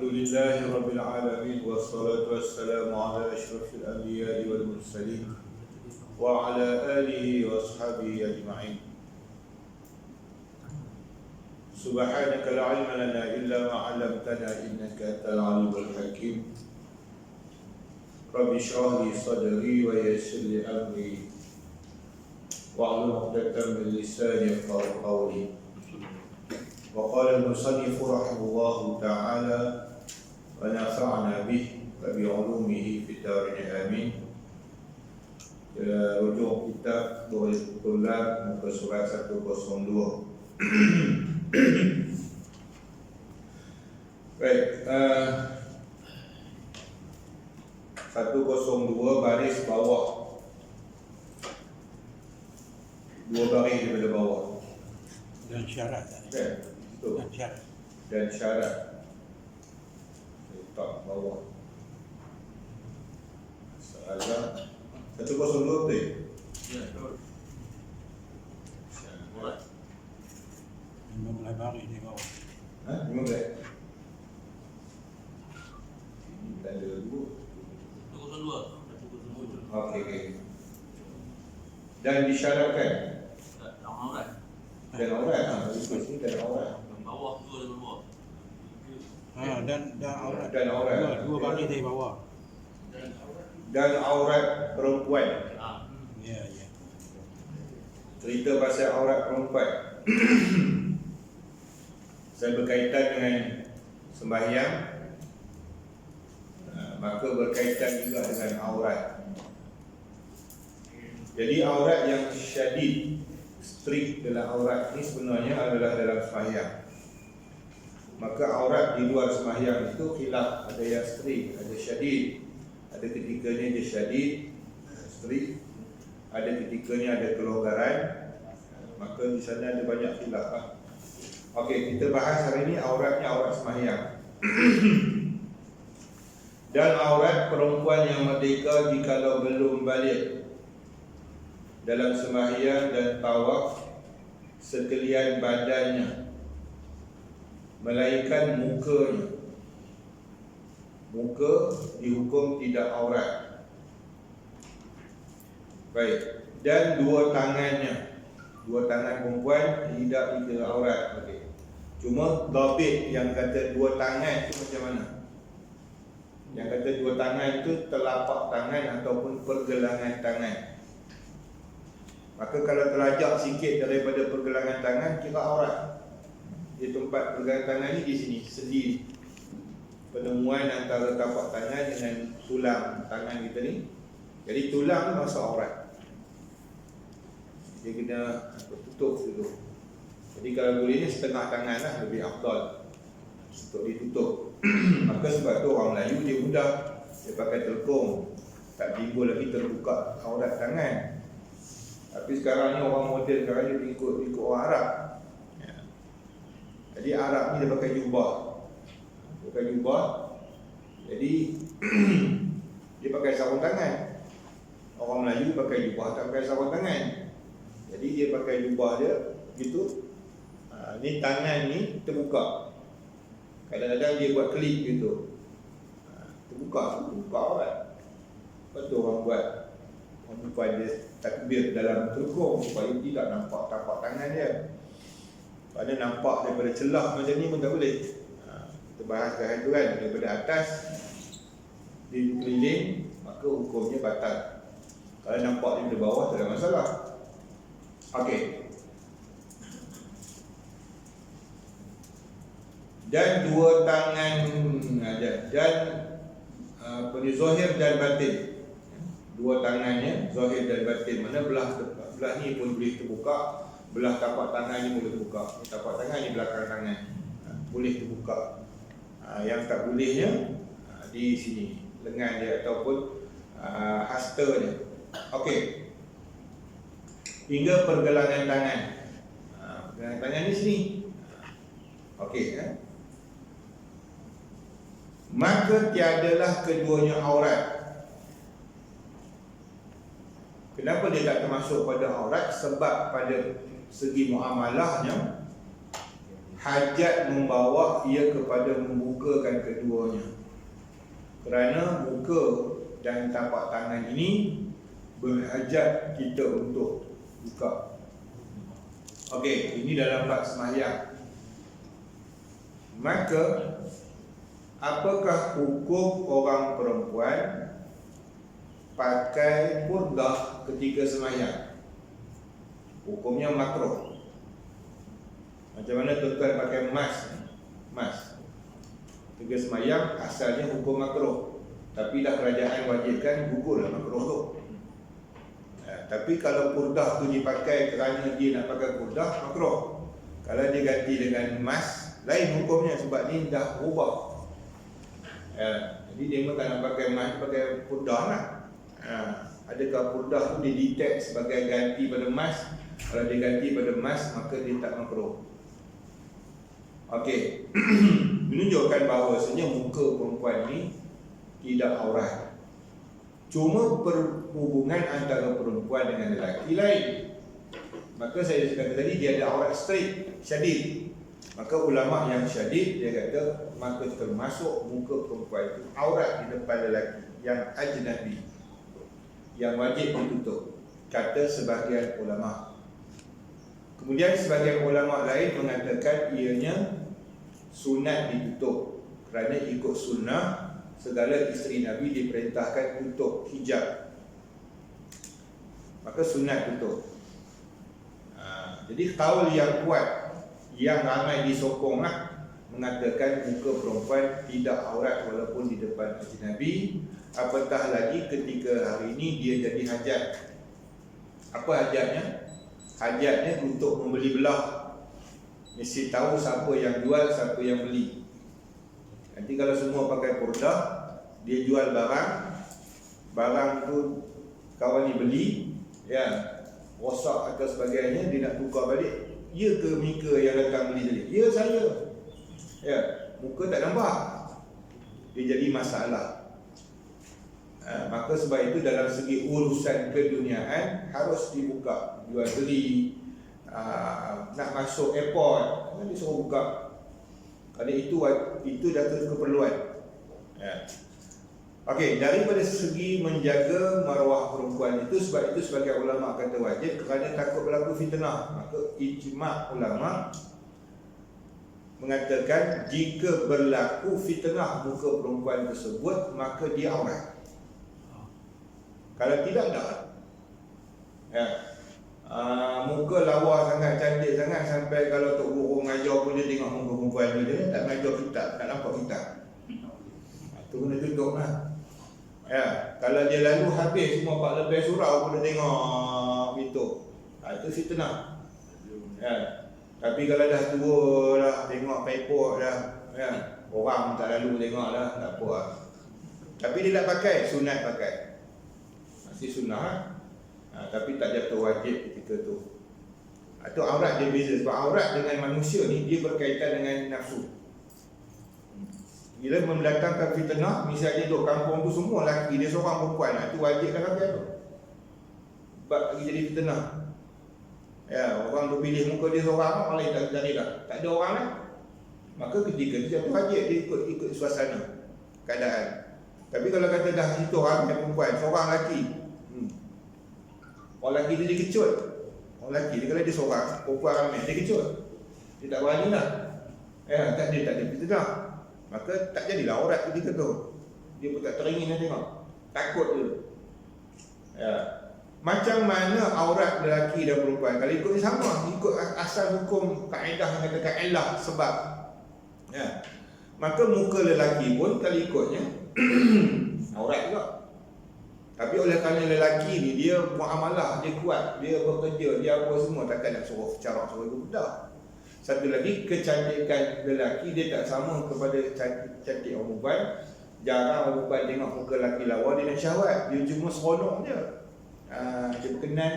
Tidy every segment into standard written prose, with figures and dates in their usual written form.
Alhamdulillahi Rabbil Alamin. Wassalatu wassalamu ala ashrafil anbiya'i wal mursalin wa ala alihi wa ashabihi ajma'in. Subhanaka la ilma lana illa ma 'allamtana innaka antal alimul hakim. Rabbi shrah li sadri wa yassir li amri wahlul 'uqdatam min lisani yafqahu qawli. وقال المصنف رحمه الله تعالى ونفعنا به وبعلومه في الدارين آمين. Rujuk kitab Tuhul Tulab muka surat 102. Baik, 102 baris bawah, 2 baris daripada bawah dan syarat dan syarat. Letak bawah soalan 102 betul? Ya, betul. Syarat 15 baris di bawah. 15? Ini tak ada 2. 202. Okey. Dan disyaratkan dan aurat, ini dan aurat. Bawah tu ada bawah. Dan aurat. Dan aurat. Dua baris dari bawah. Dan aurat perempuan. Ya. Cerita pasal aurat perempuan. Saya berkaitan dengan sembahyang, maka berkaitan juga dengan aurat. Jadi aurat yang syadid, strict dalam aurat ini sebenarnya adalah dalam sembahyang. Maka aurat di luar sembahyang itu khilaf, ada yang strict, ada syadid. Ada ketikanya dia syadid, strict, ada ketikanya ada kelonggaran. Maka di sana ada banyak khilaf. Okey, kita bahas hari ini auratnya aurat sembahyang. Dan aurat perempuan yang merdeka jikalau belum balik dalam sembahyang dan tawaf sekalian badannya, melainkan mukanya. Muka dihukum tidak aurat. Baik. Dan dua tangannya, dua tangan perempuan tidak dikira aurat. Okey. Cuma dhabit yang kata dua tangan itu macam mana? Yang kata dua tangan itu telapak tangan ataupun pergelangan tangan. Maka kalau terajak sikit daripada pergelangan tangan kira aurat. Di tempat pergelangan tangan ni di sini, sendi. Penemuan antara tapak tangan dengan tulang tangan kita ni. Jadi tulang masuk aurat. Dia kena tutup dulu. Jadi kalau boleh ni setengah tangan lah, lebih afdal untuk ditutup. Maka sebab tu orang Melayu dia mudah, dia pakai telekung, tak timbul lagi terbuka aurat tangan. Tapi sekarang ni orang moden sekarang dia ikut orang Arab. Jadi Arab ni dia pakai jubah. Jadi dia pakai sarung tangan. Orang Melayu pakai jubah tak pakai sarung tangan. Jadi dia pakai jubah dia gitu. Ni tangan ni terbuka. Kadang-kadang dia buat klip gitu. Terbuka aurat. Lepas tu orang buat, orang perempuan dia takbir dalam telekung supaya tidak nampak tapak tangan dia. Pada nampak daripada celah macam ni pun tak boleh. Kita bahaskan tu kan, daripada atas di keliling, maka hukumnya batal. Kalau nampak daripada bawah tak ada masalah. Okey. Dan dua tangan dan zahir dan batin. Dua tangannya zahir dan batin. Mana belah ni pun boleh terbuka, belah tapak tangan ni boleh terbuka. Tapak tangan ni belakang tangan. Boleh terbuka. Yang tak bolehnya di sini, lengan dia ataupun hasta dia. Okey. Hingga pergelangan tangan. Pergelangan tangan ni sini. Okey, Maka tiadalah keduanya aurat. Kenapa dia tak termasuk pada aurat? Sebab pada segi muamalahnya hajat membawa ia kepada membukakan keduanya. Kerana muka dan tapak tangan ini berhajat kita untuk buka. Okey, ini dalam bab sembahyang. Maka apakah hukum orang perempuan pakai purdah ketika sembahyang? Hukumnya makruh. Macam mana tuan-tuan pakai mas ketika sembahyang, asalnya hukum makruh, tapi dah kerajaan wajibkan, gugurlah makruh tu. Tapi kalau purdah tu dipakai kerana dia nak pakai purdah, makruh. Kalau dia ganti dengan mas, lain hukumnya, sebab ni dah berubah. Jadi dia tak nak pakai mas, pakai purdah lah. Adakah purdah tu dia detect sebagai ganti pada mas? Kalau dia ganti pada mas, maka dia tak makruh. Okey. Menunjukkan bahawasanya muka perempuan ni tidak aurat. Cuma perhubungan antara perempuan dengan lelaki lain. Maka saya kata tadi dia ada aurat straight, syadid. Maka ulama yang syadid dia kata maka termasuk muka perempuan itu aurat di depan lelaki yang ajnabi, yang wajib ditutup, kata sebahagian ulama. Kemudian sebahagian ulama lain mengatakan ianya sunat ditutup, kerana ikut sunnah segala isteri Nabi diperintahkan untuk hijab, maka sunat tutup. Jadi kaul yang kuat, yang ramai disokonglah, mengatakan muka perempuan tidak aurat walaupun di depan ajnabi. Apatah lagi ketika hari ini dia jadi hajat. Apa hajatnya? Hajatnya untuk membeli belah. Mesti tahu siapa yang jual, siapa yang beli. Nanti kalau semua pakai purdah, dia jual barang tu kawan ni beli, ya, rosak atau sebagainya, dia nak tukar balik. Ya ke Mika yang datang beli tadi? Ya, saya. Ya, muka tak nampak. Dia jadi masalah. Maka sebab itu dalam segi urusan keduniaan harus dibuka. Jual beli, nak masuk airport, dia suruh buka. Kerana itu data keperluan. Okey, daripada segi menjaga maruah perempuan itu, sebab itu sebagai ulama kata wajib kerana takut berlaku fitnah. Maka ijma' ulama mengatakan jika berlaku fitnah muka perempuan tersebut, maka dia aurat. Kalau tidak, tak. Muka lawa sangat, cantik sangat, sampai kalau Tok Guru mengajar pun dia tengok muka perempuan dia tak mengajar kitab, tak nampak kitab. Itu kena tutup lah. Kalau dia lalu habis semua 4 lebih surau pun dia tengok itu. Itu fitnah. Tapi kalau dah tua dah, tengok pepok dah, orang tak lalu tengok dah, tak apa lah. Tapi dia nak pakai, sunat pakai. Masih sunnah, tapi tak jatuh wajib ketika tu. Itu aurat dia beza. Sebab aurat dengan manusia ni dia berkaitan dengan nafsu. Bila mendatangkan fitnah, misalnya duduk kampung tu semua lelaki, dia seorang perempuan, itu wajib dah pakai tu. Sebab lagi jadi fitnah. Orang tu pilih muka dia seorang, orang lain tak jadi dah. Tak ada orang lah. Maka ketika dia jatuh wajib, dia ikut suasana, keadaan. Tapi kalau kata dah situ ramai perempuan, seorang lelaki, orang lelaki dia kecut. Orang lelaki dia kalau dia seorang, perempuan ramai, dia kecut. Dia tak berani lah. Tak ada fitnah. Maka tak jadilah aurat ketika tu. Dia pun tak teringin nak tengok. Takut dia. Macam mana aurat lelaki dan perempuan? Kalau ikut sama, ikut asal hukum kaedah yang katakan ilah sebab. Maka muka lelaki pun kalau ikutnya aurat juga. Tapi oleh kerana lelaki ni dia muamalah, dia kuat, dia bekerja, dia apa semua, takkan nak suruh carak suruh ikut budak. Satu lagi, kecantikan lelaki dia tak sama kepada cantik orang perempuan. Jarang orang perempuan tengok muka lelaki lawa dia nak syahwat. Dia cuma seronok je. Dia berkenan.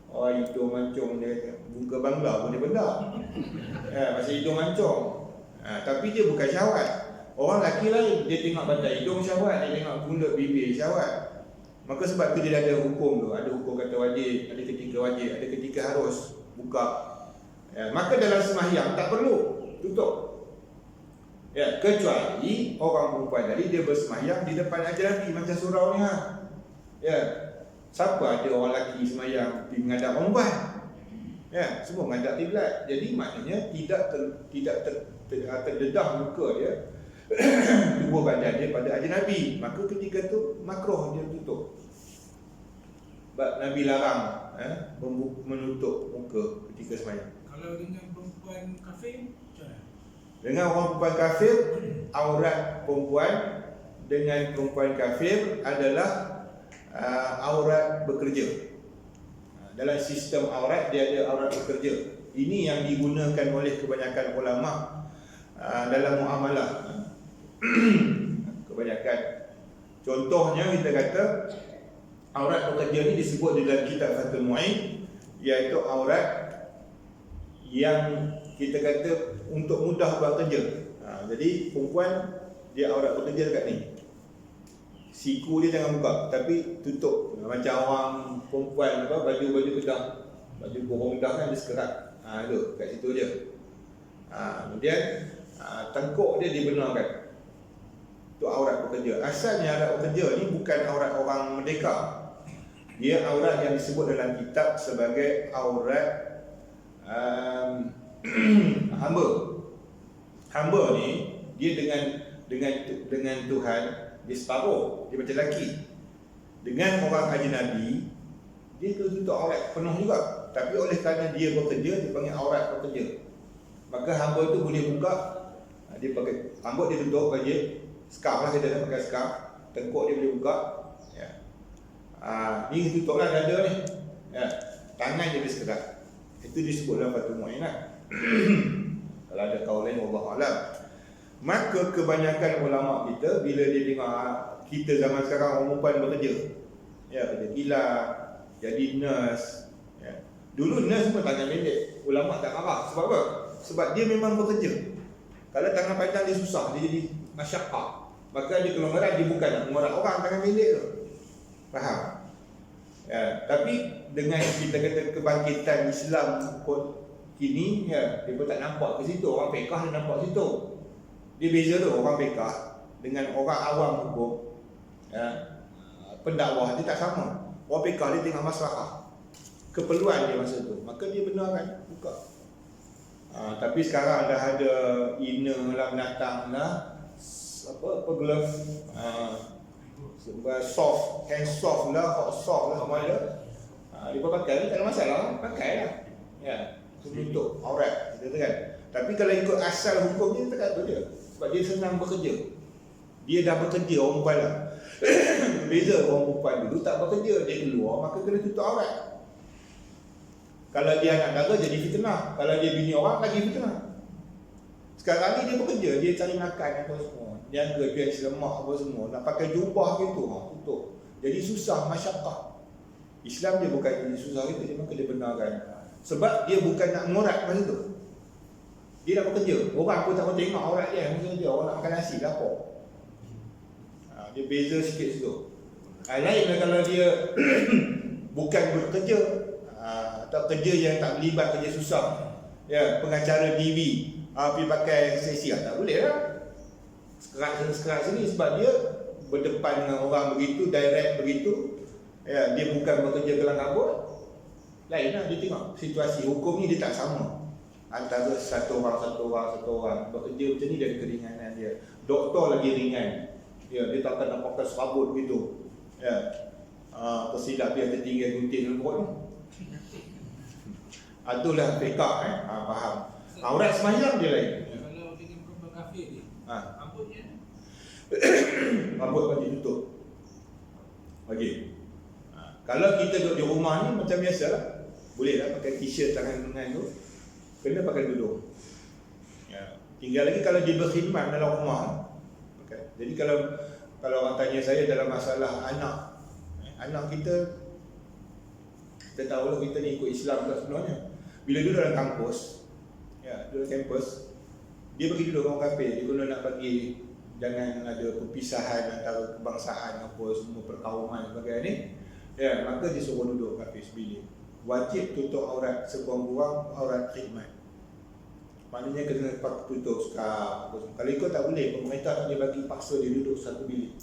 Hidung mancung dia. Muka bangla pun dia benda. Pasal hidung mancung. Tapi dia bukan syahwat. Orang lelaki lain, dia tengok batang hidung syahwat, dia tengok mulut bibir syahwat. Maka sebab tu dia ada hukum tu. Ada hukum kata wajib, ada ketika harus buka. Maka dalam sembahyang tak perlu tutup. Ya, kecuali orang perempuan tadi dia bersemayam di depan ajnabi macam surau ni ha. Ya. Siapa ada orang lelaki semayam pergi menghadap perempuan? Ya, semua menghadap kiblat. Jadi maknanya tidak terdedah muka dia tubuh badan dia pada ajnabi. Maka ketika tu makruh dia tutup. Sebab Nabi larang menutup muka ketika semayam. Kalau dengan perempuan kafir, macam mana? Dengan orang perempuan kafir, aurat perempuan dengan perempuan kafir adalah aurat bekerja. Dalam sistem aurat dia ada aurat bekerja. Ini yang digunakan oleh kebanyakan ulama dalam muamalah. Kebanyakan. Contohnya kita kata aurat bekerja ni disebut di dalam kitab Fathul Mu'in, iaitu aurat yang kita kata untuk mudah buat kerja. Jadi perempuan dia aurat bekerja dekat ni. Siku dia jangan buka, tapi tutup. Macam orang perempuan baju kedah, baju borong dah kan dia sekerat. Itu kat situ je. Kemudian tengkuk dia dibenarkan. Itu aurat bekerja. Asalnya aurat bekerja ni bukan aurat orang merdeka. Dia aurat yang disebut dalam kitab sebagai aurat hamba. Hamba ni dia dengan Tuhan dia separuh, dia macam lelaki. Dengan orang ajnabi dia tutup aurat penuh juga. Tapi oleh kerana dia bekerja, dia panggil aurat bekerja. Maka hamba tu boleh buka, dia pakai rambut dia tutup pakai scarf lah, kita dah pakai scarf. Tengkuk dia boleh buka. Ya. Ni tutuplah dada ni. Ya. Tangan dia sekerat. Itu disebut dalam Fathul Mu'in lah. Kalau ada kaul lain, wallahu a'lam. Maka kebanyakan ulama kita bila dia tengok kita zaman sekarang orang perempuan bekerja, ya, kerja kilat, jadi nurse, ya. Dulu nurse pun tangan pendek, ulama tak marah. Sebab apa? Sebab dia memang bekerja. Kalau tangan panjang dia susah, dia jadi masyaqqah. Maka dia kelonggaran, dia bukan nak mengorak orang tangan pendek tu. Faham? Ya, tapi dengan kita kata kebangkitan Islam kini, ya, dia pun tak nampak ke situ. Orang fiqh dia nampak situ. Dia beza tu orang fiqh dengan orang awam hukum, ya, pendakwah dia tak sama. Orang fiqh dia tengok masalah, keperluan dia masa tu, maka dia benarkan buka. Tapi sekarang dah ada inner lah, binatang lah, apa glove, soft, hand soft lah, hot soft lah, semua ada. Dia pun pakai ni tak ada masalah, pakai lah. Ya, untuk aurat kita kan. Tapi kalau ikut asal hukum dia tak ada dia. Sebab dia senang bekerja. Dia dah bekerja orang perempuan lah. Beza orang perempuan dulu tak bekerja, dia keluar maka kena tutup aurat. Kalau dia anak dara jadi fitnah, kalau dia bini orang lagi fitnah. Sekarang ni dia bekerja, dia cari makan apa semua, jaga biar selemak apa semua, nak pakai jubah gitu, tutup. Jadi susah, masyaqqah. Islam dia bukan jadi susah gitu, dia maka dia benarkan. Sebab dia bukan nak mengorat masa tu. Dia dah bekerja, orang pun tak mau tengok aurat dia, masa dia orang nak makan nasi lapar. Dia beza sikit situ. Lainlah kalau dia bukan bekerja, atau kerja yang tak berlibat kerja susah, ya, pengacara TV, pergi pakai sesi, tak boleh lah. Sekerat sini sebab dia berdepan dengan orang begitu, direct begitu, ya, dia bukan bekerja kelang kabut. Lainlah dia tengok situasi hukum ni dia tak sama antara satu orang bekerja macam ni dari keringanan dia. Doktor lagi ringan, ya, dia tak akan nak pakai serabut begitu, ya, tersilap dia tertinggal gunting lembut ni. Itulah fiqh, faham. Aurat semayam dia lain. Kalau dengan perempuan kafir ni, rambutnya rambut bagi tutup. Okey. Kalau kita duduk di rumah ni macam biasa lah. Boleh lah pakai t-shirt tangan lengan tu. Kena pakai tudung. Ya. Tinggal lagi kalau dia berkhidmat dalam rumah. Okay. Jadi kalau orang tanya saya dalam masalah anak kita tahu lah kita ni ikut Islam tak sebenarnya. Bila duduk dalam kampus, ya, duduk kampus, dia pergi duduk dengan orang kafir, dia guna nak bagi jangan ada perpisahan antara kebangsaan apa semua, perkauman sebagainya ni. Ya, maka dia suruh duduk kafir sebilik. Wajib tutup aurat sekurang-kurang aurat khidmat. Maknanya kena pakai tutup skap. Kalau ikut tak boleh, pemerintah tak boleh bagi paksa dia duduk satu bilik.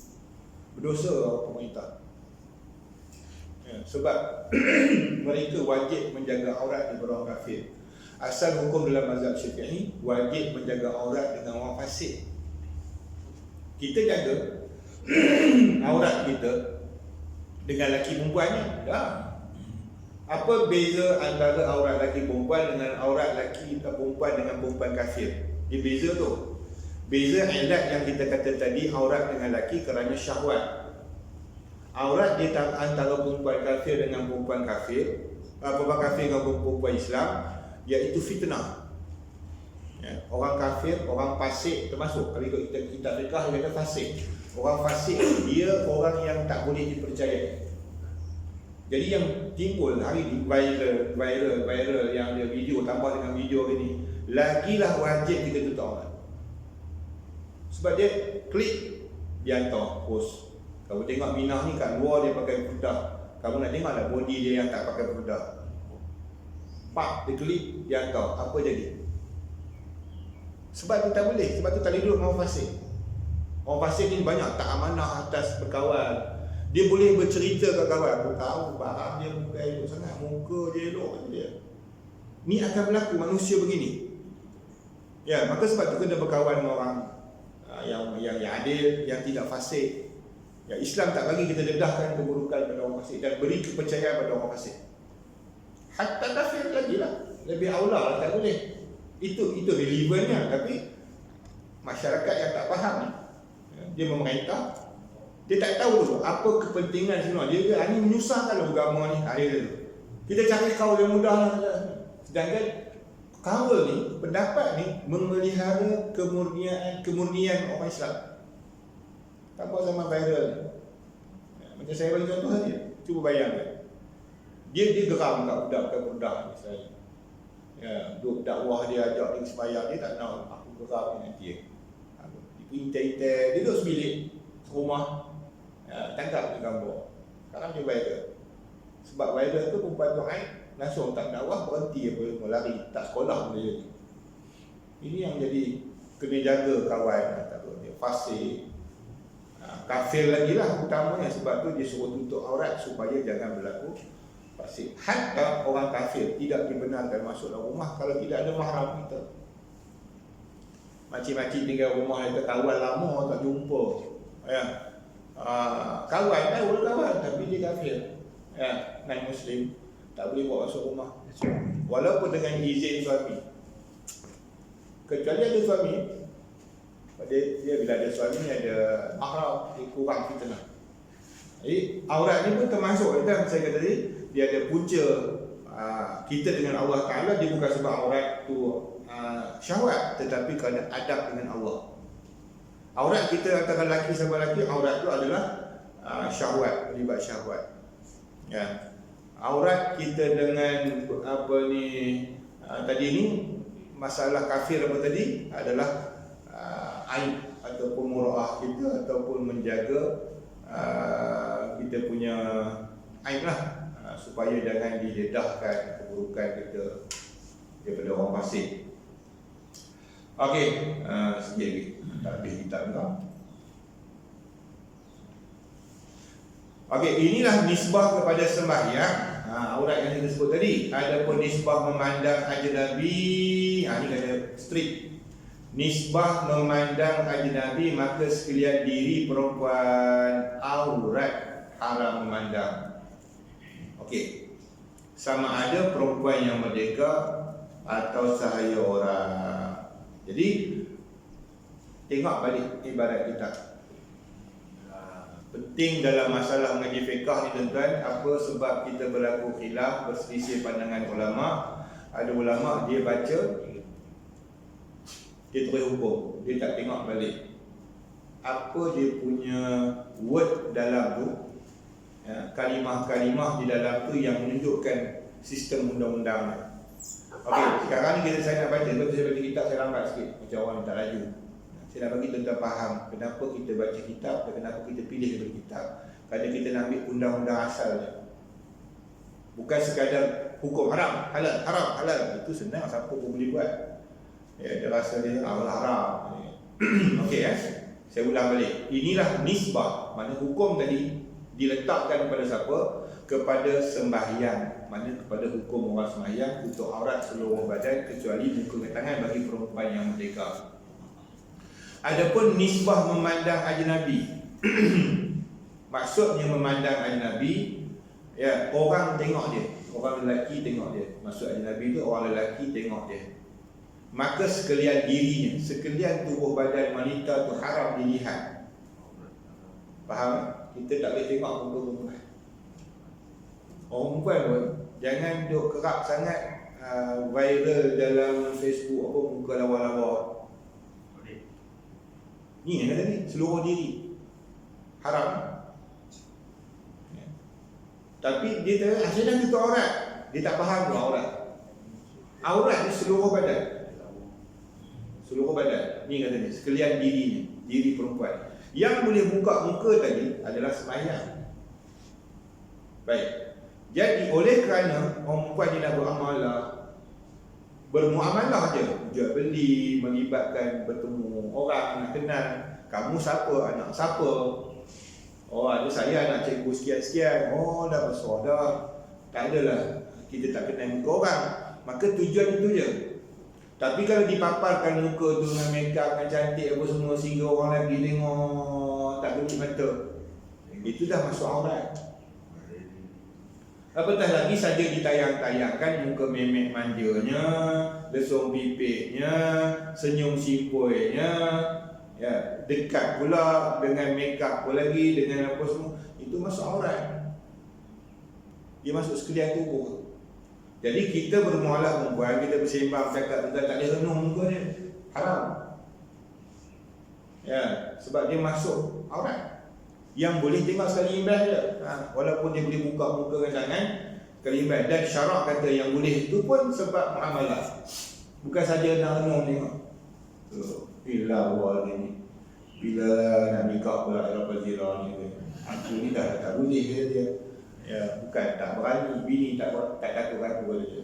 Berdosa pemerintah. Ya, sebab mereka wajib menjaga aurat daripada orang kafir. Asal hukum dalam mazhab Syafi'i wajib menjaga aurat dengan orang fasik. Kita jaga aurat kita dengan lelaki perempuannya. Dah. Apa beza antara aurat lelaki perempuan dengan aurat lelaki perempuan dengan perempuan kafir? Dia beza tu. Beza ilat yang kita kata tadi, aurat dengan lelaki kerana syahwat. Aurat di antara perempuan kafir dengan perempuan kafir, perempuan kafir dengan perempuan Islam, iaitu fitnah. Ya, orang kafir, orang fasik termasuk. Kalau ikut kitab fiqh dia kata fasik. Orang fasik dia orang yang tak boleh dipercayai. Jadi yang timbul hari ini viral yang ada video tambah dengan video ini, lagilah wajib kita tutup aurat. Sebab dia klik, dia hantar post. Kamu tengok Minah ni kat luar dia pakai purdah. Kamu nak tengok tak body dia yang tak pakai purdah. Pak, dia klik, dia hantar. Apa jadi? Sebab tu tak boleh. Sebab tu tak boleh duduk dengan orang fasik. Orang fasik ni banyak tak amanah atas berkawan. Dia boleh bercerita kat kawan, aku tahu barang dia muka elok sangat, muka dia elok dia. Ni akan berlaku manusia begini. Ya, maka sebab tu kena berkawan dengan orang yang adil, yang tidak fasik. Ya, Islam tak bagi kita dedahkan keburukan pada orang fasik dan beri kepercayaan pada orang fasik. Hatta kafir lagi lah, lebih aula lah, tak boleh. Itu relevannya, tapi masyarakat yang tak faham ni, dia memerintah. Dia tak tahu tu apa kepentingan sebenar. Dia ni menyusahkan agama ni. Kita cari kaul yang mudah lah. Sedangkan kaul ni, pendapat ni memelihara kemurnian orang Islam. Tanpa zaman viral ni. Macam saya bagi contoh saja. Cuba bayangkan. Dia geram kat budak-budak misalnya. Ya, duk dakwah dia ajak dia sembahyang, dia tak tahu aku geram ni nanti. Dia intai-intai, dia duduk sebilik rumah. Ya, tangkap di gambar. Sekarang dia viral. Sebab viral tu perempuan tu haid, langsung tak dakwah, berhenti apa, lari, tak sekolah boleh jadi. Ini yang jadi kena jaga kawan, tak tahu dia fasik. Kafir lagi lah utamanya, sebab tu dia suruh tutup aurat supaya jangan berlaku fasik. Hatta orang kafir tidak dibenarkan masuk dalam rumah kalau tidak ada mahram kita. Makcik-makcik tinggal rumah kita, kawan lama tak jumpa. Ya. Kawan tahu kawan tapi dia kafir. Ya, non-Muslim tak boleh bawa masuk rumah. Walaupun dengan izin suami. Kecuali ada suami. Dia bila ada suami ada mahram, dia kurang fitnah. Jadi aurat ni pun termasuk kita saya kata tadi, dia ada punca kita dengan Allah Taala. Dia bukan sebab aurat tu syahwat, tetapi kerana adab dengan Allah. Aurat kita antara lelaki sama lelaki, aurat tu adalah syahwat, libat syahwat. Ya. Aurat kita dengan tadi ni masalah kafir apa tadi adalah aib ataupun mura'ah kita ataupun menjaga kita punya aib lah, supaya jangan didedahkan keburukan kita daripada orang fasik. Okey, sikit lagi. Tak habis kitab juga. Okey, inilah nisbah kepada sembahyang. Aurat yang kita sebut tadi. Adapun nisbah memandang ajnabi, ni kata strict. Nisbah memandang ajnabi, maka sekalian diri perempuan aurat haram memandang. Okey. Sama ada perempuan yang merdeka atau sahaya orang. Jadi tengok balik ibarat kita. Penting dalam masalah mengaji fiqh ni tuan-tuan, apa sebab kita berlaku khilaf, berselisih pandangan ulama. Ada ulama dia baca, dia terus hukum, dia tak tengok balik apa dia punya word dalam tu, kalimah-kalimah di dalam tu yang menunjukkan sistem undang-undang. Okey, sekarang ni saya nak baca, sebab saya baca kitab saya lambat sikit, macam orang yang tak laju. Saya nak bagi tuan-tuan faham kenapa kita baca kitab dan kenapa kita pilih daripada kitab. Kerana kita nak ambil undang-undang asalnya. Bukan sekadar hukum haram, halal, haram, halal. Itu senang, siapa pun boleh buat. Ya, dia rasa dia haram. Okey saya ulang balik. Inilah nisbah. Mana hukum tadi diletakkan kepada siapa? Kepada sembahyang. Mana kepada hukum orang sembahyang tutup aurat seluruh badan kecuali muka dan tangan bagi perempuan yang merdeka. Adapun nisbah memandang ajnabi. Maksudnya memandang ajnabi, ya, orang tengok dia, orang lelaki tengok dia. Maksud ajnabi tu orang lelaki tengok dia. Maka sekalian dirinya, sekalian tubuh badan wanita tu haram dilihat. Faham? Kita tak boleh tengok muka perempuan. Orang perempuan pun jangan duk kerap sangat viral dalam Facebook apa muka lawa-lawa. Ni yang tadi seluruh diri haram. Ya. Tapi dia tak asyik tutup aurat. Dia tak faham tu aurat. Aurat ni seluruh badan. Seluruh badan. Ni kata ni sekalian dirinya, diri perempuan. Yang boleh buka muka tadi adalah sembahyang. Baik. Jadi oleh kerana orang perempuan ni nak beramalah, bermuamalah je, jual beli, melibatkan bertemu orang, nak kenal kamu siapa, anak siapa. Oh, ada saya anak cikgu sekian-sekian. Oh, dah besar dah. Tak adalah kita tak kenal muka orang. Maka tujuan itu je. Tapi kalau dipaparkan muka tu dengan make up, dengan cantik apa semua sehingga orang lagi tengok tak kedip mata, itu dah masuk aurat. Apatah lagi saja ditayang-tayangkan muka memek manjanya, lesung pipiknya, senyum simpuinya, ya, dekat pula dengan make up pun lagi, dengan apa semua, itu masuk aurat. Dia masuk sekalian tubuh. Jadi kita bermualah perempuan, kita bersembang cakap kita tak boleh renung muka dia, haram. Ya, sebab dia masuk aurat. Yang boleh tengok sekali imbas je, walaupun dia boleh buka muka dengan tangan sekali imbas. Dan syarak kata yang boleh itu pun sebab muamalah, bukan saja nak renung tengok. Bila awal ni, bila nak nikah pula lepas zina ni, aku ni dah tak boleh dia. Ya, bukan tak berani, bini tak takut aku dia.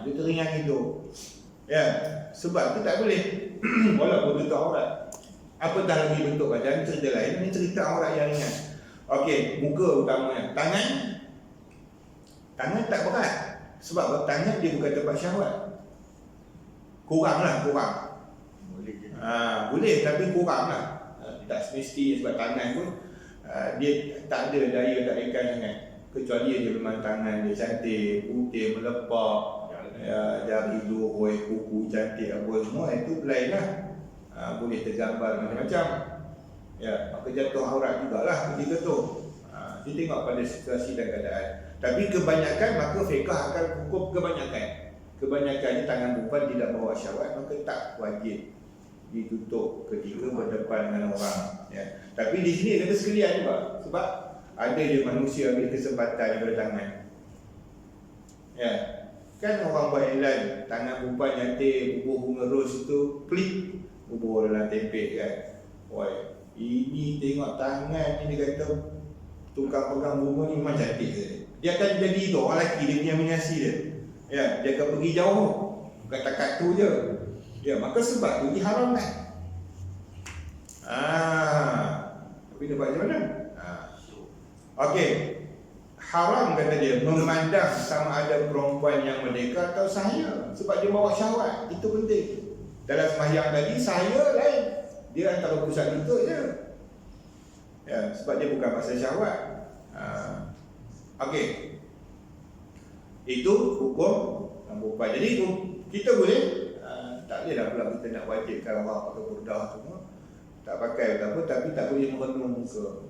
Dia teringat itu. Ya, sebab tu tak boleh. Walaupun tutup aurat. Apa dah lagi bentuk badan, cerita lain. Ini cerita aurat yang ringan. Okey, muka utamanya. Tangan tak berat. Sebab tangan dia bukan tempat syahwat. Kurang. Boleh tapi kurang lah. Tak semestinya sebab tangan pun dia tak ada daya tak ikan sangat. Kecuali dia memang tangan dia cantik, putih, melepak, jari luruh, kuku cantik apa semua, itu lain lah. Boleh tergambar macam-macam. Ya, maka jatuh aurat jugalah ketika tu. Dia tengok pada situasi dan keadaan. Tapi kebanyakan maka fiqah akan hukum kebanyakan. Kebanyakannya tangan perempuan tidak bawa syahwat, maka tak wajib ditutup ketika berdepan dengan orang. Ya. Tapi di sini kata sekalian juga, sebab ada je manusia ambil kesempatan daripada tangan. Ya. Kan orang buat iklan tangan perempuan cantik, bubuh bunga ros itu klik, bubuh dalam tempek kan. Woi, ini tengok tangan ni, dia kata tukang pegang bunga ni memang cantik ke. Dia akan jadi tu orang lelaki, dia punya minasi dia. Ya, dia akan pergi jauh. Bukan takat tu je. Ya, maka sebab tu diharamkan. Tapi dia buat macam mana? Okey. Haram kata dia memandang sama ada perempuan yang merdeka atau sahaya, sebab dia bawa syahwat. Itu penting. Dalam sembahyang tadi sahaya lain. Dia antara pusat lutut je. Ya, sebab dia bukan pasal syahwat. Okey. Itu hukum perempuan. Jadi kita boleh tak boleh dah pula kita nak wajibkan orang pakai burdah semua. Tak pakai apa, tapi tak boleh merenung muka.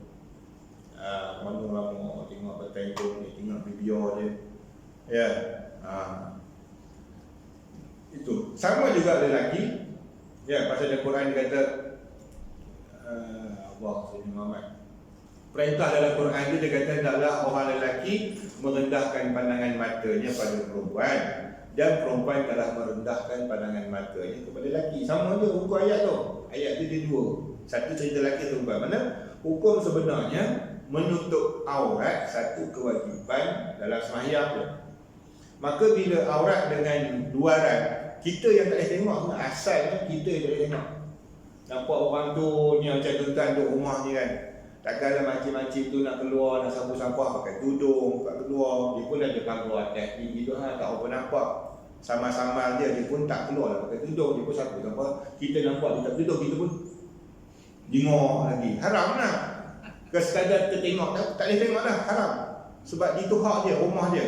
Mana lama tengok batai tu, tengok bibir dia. Ya. Itu. Sama juga lelaki. Ya, pasal Al-Quran kata Allah Sayyidina Muhammad. Perintah dalam Quran itu dia kata hendaklah orang lelaki merendahkan pandangan matanya pada perempuan, dan perempuan telah merendahkan pandangan matanya kepada lelaki. Sama je hukum ayat tu. Ayat tu dia dua. Satu cerita lelaki tu perempuan. Mana hukum sebenarnya menutup aurat satu kewajipan dalam sembahyang tu. Maka bila aurat dengan luaran, Kita yang tak boleh tengok, asalnya kita yang tak boleh tengok. Nampak orang tu ni macam tuan-tuan duduk rumah ni kan, takkanlah makcik-makcik tu nak keluar, nak sampah-sampah pakai tudung, tak keluar. Dia pun ada pagar atas tinggi tu tak apa nampak. Sama-sama dia pun tak keluar lah pakai tudung, dia pun sampah-sampah. Kita nampak dia tak tudung, kita pun jengok lagi. Haram lah. Sekadar kita tengok, tak boleh tengok lah, haram. Sebab itu hak dia, rumah dia,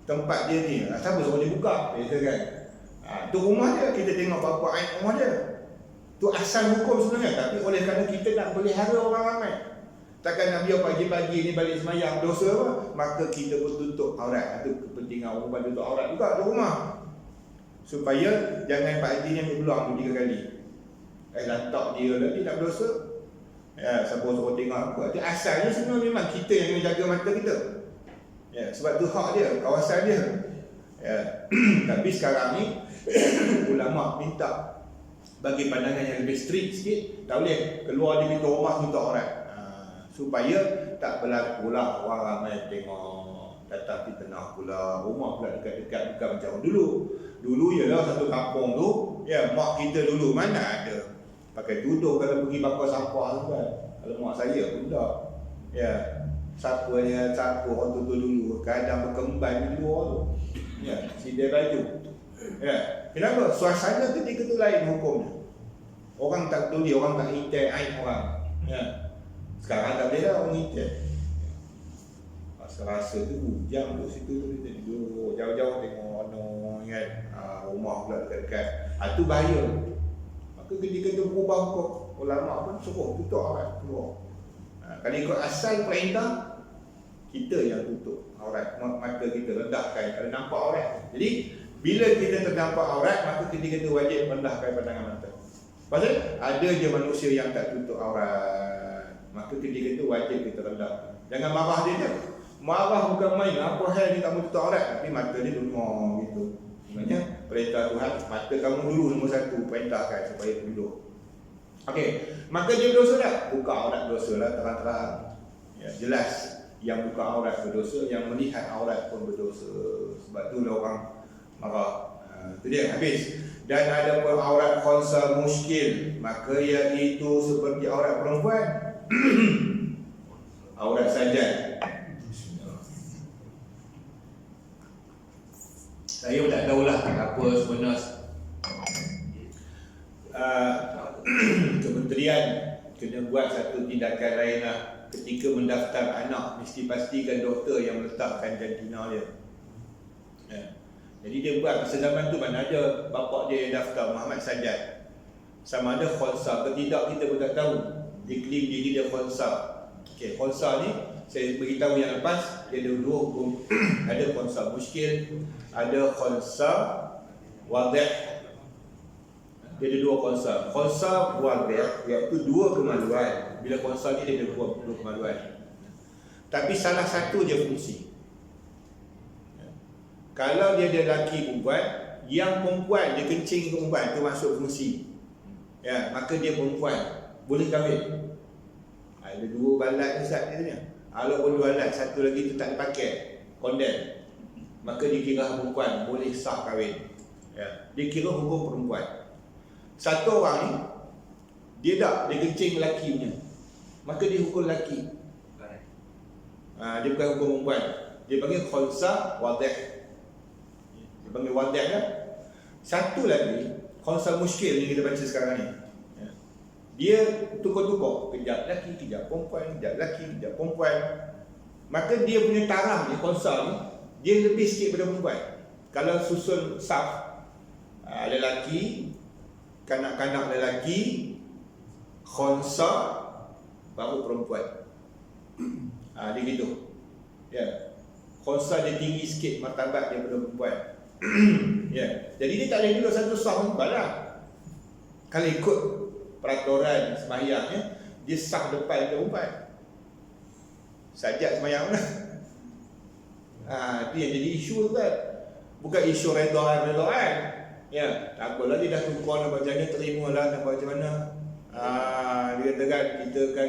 tempat dia ni. Siapa suruh dia buka? Biasa kan. Tu rumah dia, kita tengok apa-apa aib rumah dia. Tu asal hukum sebenarnya. Tapi oleh kerana kita nak pelihara orang ramai, takkan nak biar pagi-pagi ni balik semayang dosa apa, maka kita pun tutup aurat. Itu kepentingan orang tutup aurat juga di rumah, supaya jangan Pak Haji ni ambil peluang 2-3 kali. Lantak dia lagi tak berdosa. Ya, siapa suruh tengok apa. Itu asalnya sebenarnya memang kita yang kena jaga mata kita. Ya, sebab tu hak dia, kawasan dia. Ya. Tapi sekarang ni ulama minta bagi pandangan yang lebih strict sikit, tak boleh keluar di pintu rumah tutup aurat. Supaya tak berlaku lah orang ramai tengok, datang fitnah pula, rumah pula dekat-dekat, bukan macam dulu. Dulu ialah satu kampung tu, ya, mak kita dulu mana ada pakai tudung kalau pergi bakar sampah tu kan. Kalau mak saya pun tak. Ya, siapa orang tutup dulu, kadang berkembang di luar tu. Ya, sidai baju. Ya, kenapa? Suasana ketika tu lain hukumnya. Orang tak peduli, orang tak hitai aib orang. Ya. Sekarang tak boleh lah orang hitai. Rasa tu hujan duduk situ, kita duduk jauh-jauh tengok mana kan. Rumah pula dekat-dekat. Itu bahaya. Maka ketika tu berubah kok, ulama pun suruh tutup aurat keluar. Kalau ikut asal perintah, kita yang tutup aurat, mata kita rendahkan kalau nampak aurat. Jadi bila kita terdampak aurat, maka ketika itu wajib rendahkan pandangan mata. Pasal ada je manusia yang tak tutup aurat, maka ketika itu wajib kita rendahkan. Jangan marah dia je. Marah bukan main, apa hal dia tak mau tutup aurat, tapi mata dia tunduk gitu. Sebenarnya perintah Tuhan, mata kamu dulu nombor 1, perintahkan supaya tunduk. Okey, maka dia berdosa tak? Buka aurat berdosa lah, terang-terang. Ya, jelas. Yang buka aurat berdosa, yang melihat aurat pun berdosa. Sebab tu lah orang marah. Itu dia, habis. Dan ada pun aurat khonsa muskil, maka iaitu seperti aurat perempuan. Aurat sajad. Saya pun tak tahulah apa sebenarnya kementerian kena buat satu tindakan lain lah. Ketika mendaftar anak, mesti pastikan doktor yang meletakkan jantina dia. Ya. Jadi dia buat masa zaman tu mana ada bapak dia yang daftar Muhammad Sajjad. Sama ada khonsa ke tidak kita pun tak tahu. Dia claim diri dia khonsa. Okey, khonsa ni saya beritahu yang lepas, dia ada 2 hukum. Ada khonsa muskil, ada khonsa wadih. Dia ada 2 khonsa. Khonsa wadih iaitu 2 kemaluan. Bila khonsa ni dia ada 2 kemaluan. Tapi salah satu je fungsi. Kalau dia ada lelaki perempuan, yang perempuan dia kencing ke perempuan, itu masuk fungsi. Ya, maka dia perempuan, boleh kahwin. Ada 2 balat Ustaz katanya. Kalau pun 2 balat, satu lagi tu tak dipakai, kondem, maka dikira perempuan, boleh sah kahwin. Ya, dikira hukum perempuan. Satu orang ni dia kencing lelaki punya, maka dia hukum lelaki. Dia bukan hukum perempuan. Dia panggil khonsa wadih. Dia panggil wadih kan. Satu lagi khonsa muskil yang kita baca sekarang ni. Dia tukar-tukar, kejap lelaki, kejap perempuan, kejap lelaki, kejap perempuan. Maka dia punya taraf ni, khonsa ni, dia lebih sikit daripada perempuan. Kalau susun saf, lelaki, kanak-kanak lelaki, khonsa, baru perempuan. Dia gitu. Ya. Khonsa dia tinggi sikit martabat daripada perempuan. Ya. Jadi dia tak boleh duduk satu saf perempuan lah. Kalau ikut peraturan sembahyangnya, dia sah depan perempuan. Sajak sembahyang lah. Itu yang jadi isu tu kan. Bukan isu redha-redhaan. Ya, tak apalah dia dah tukar nak macam mana, terimalah nak macam mana. Dia katakan kita kan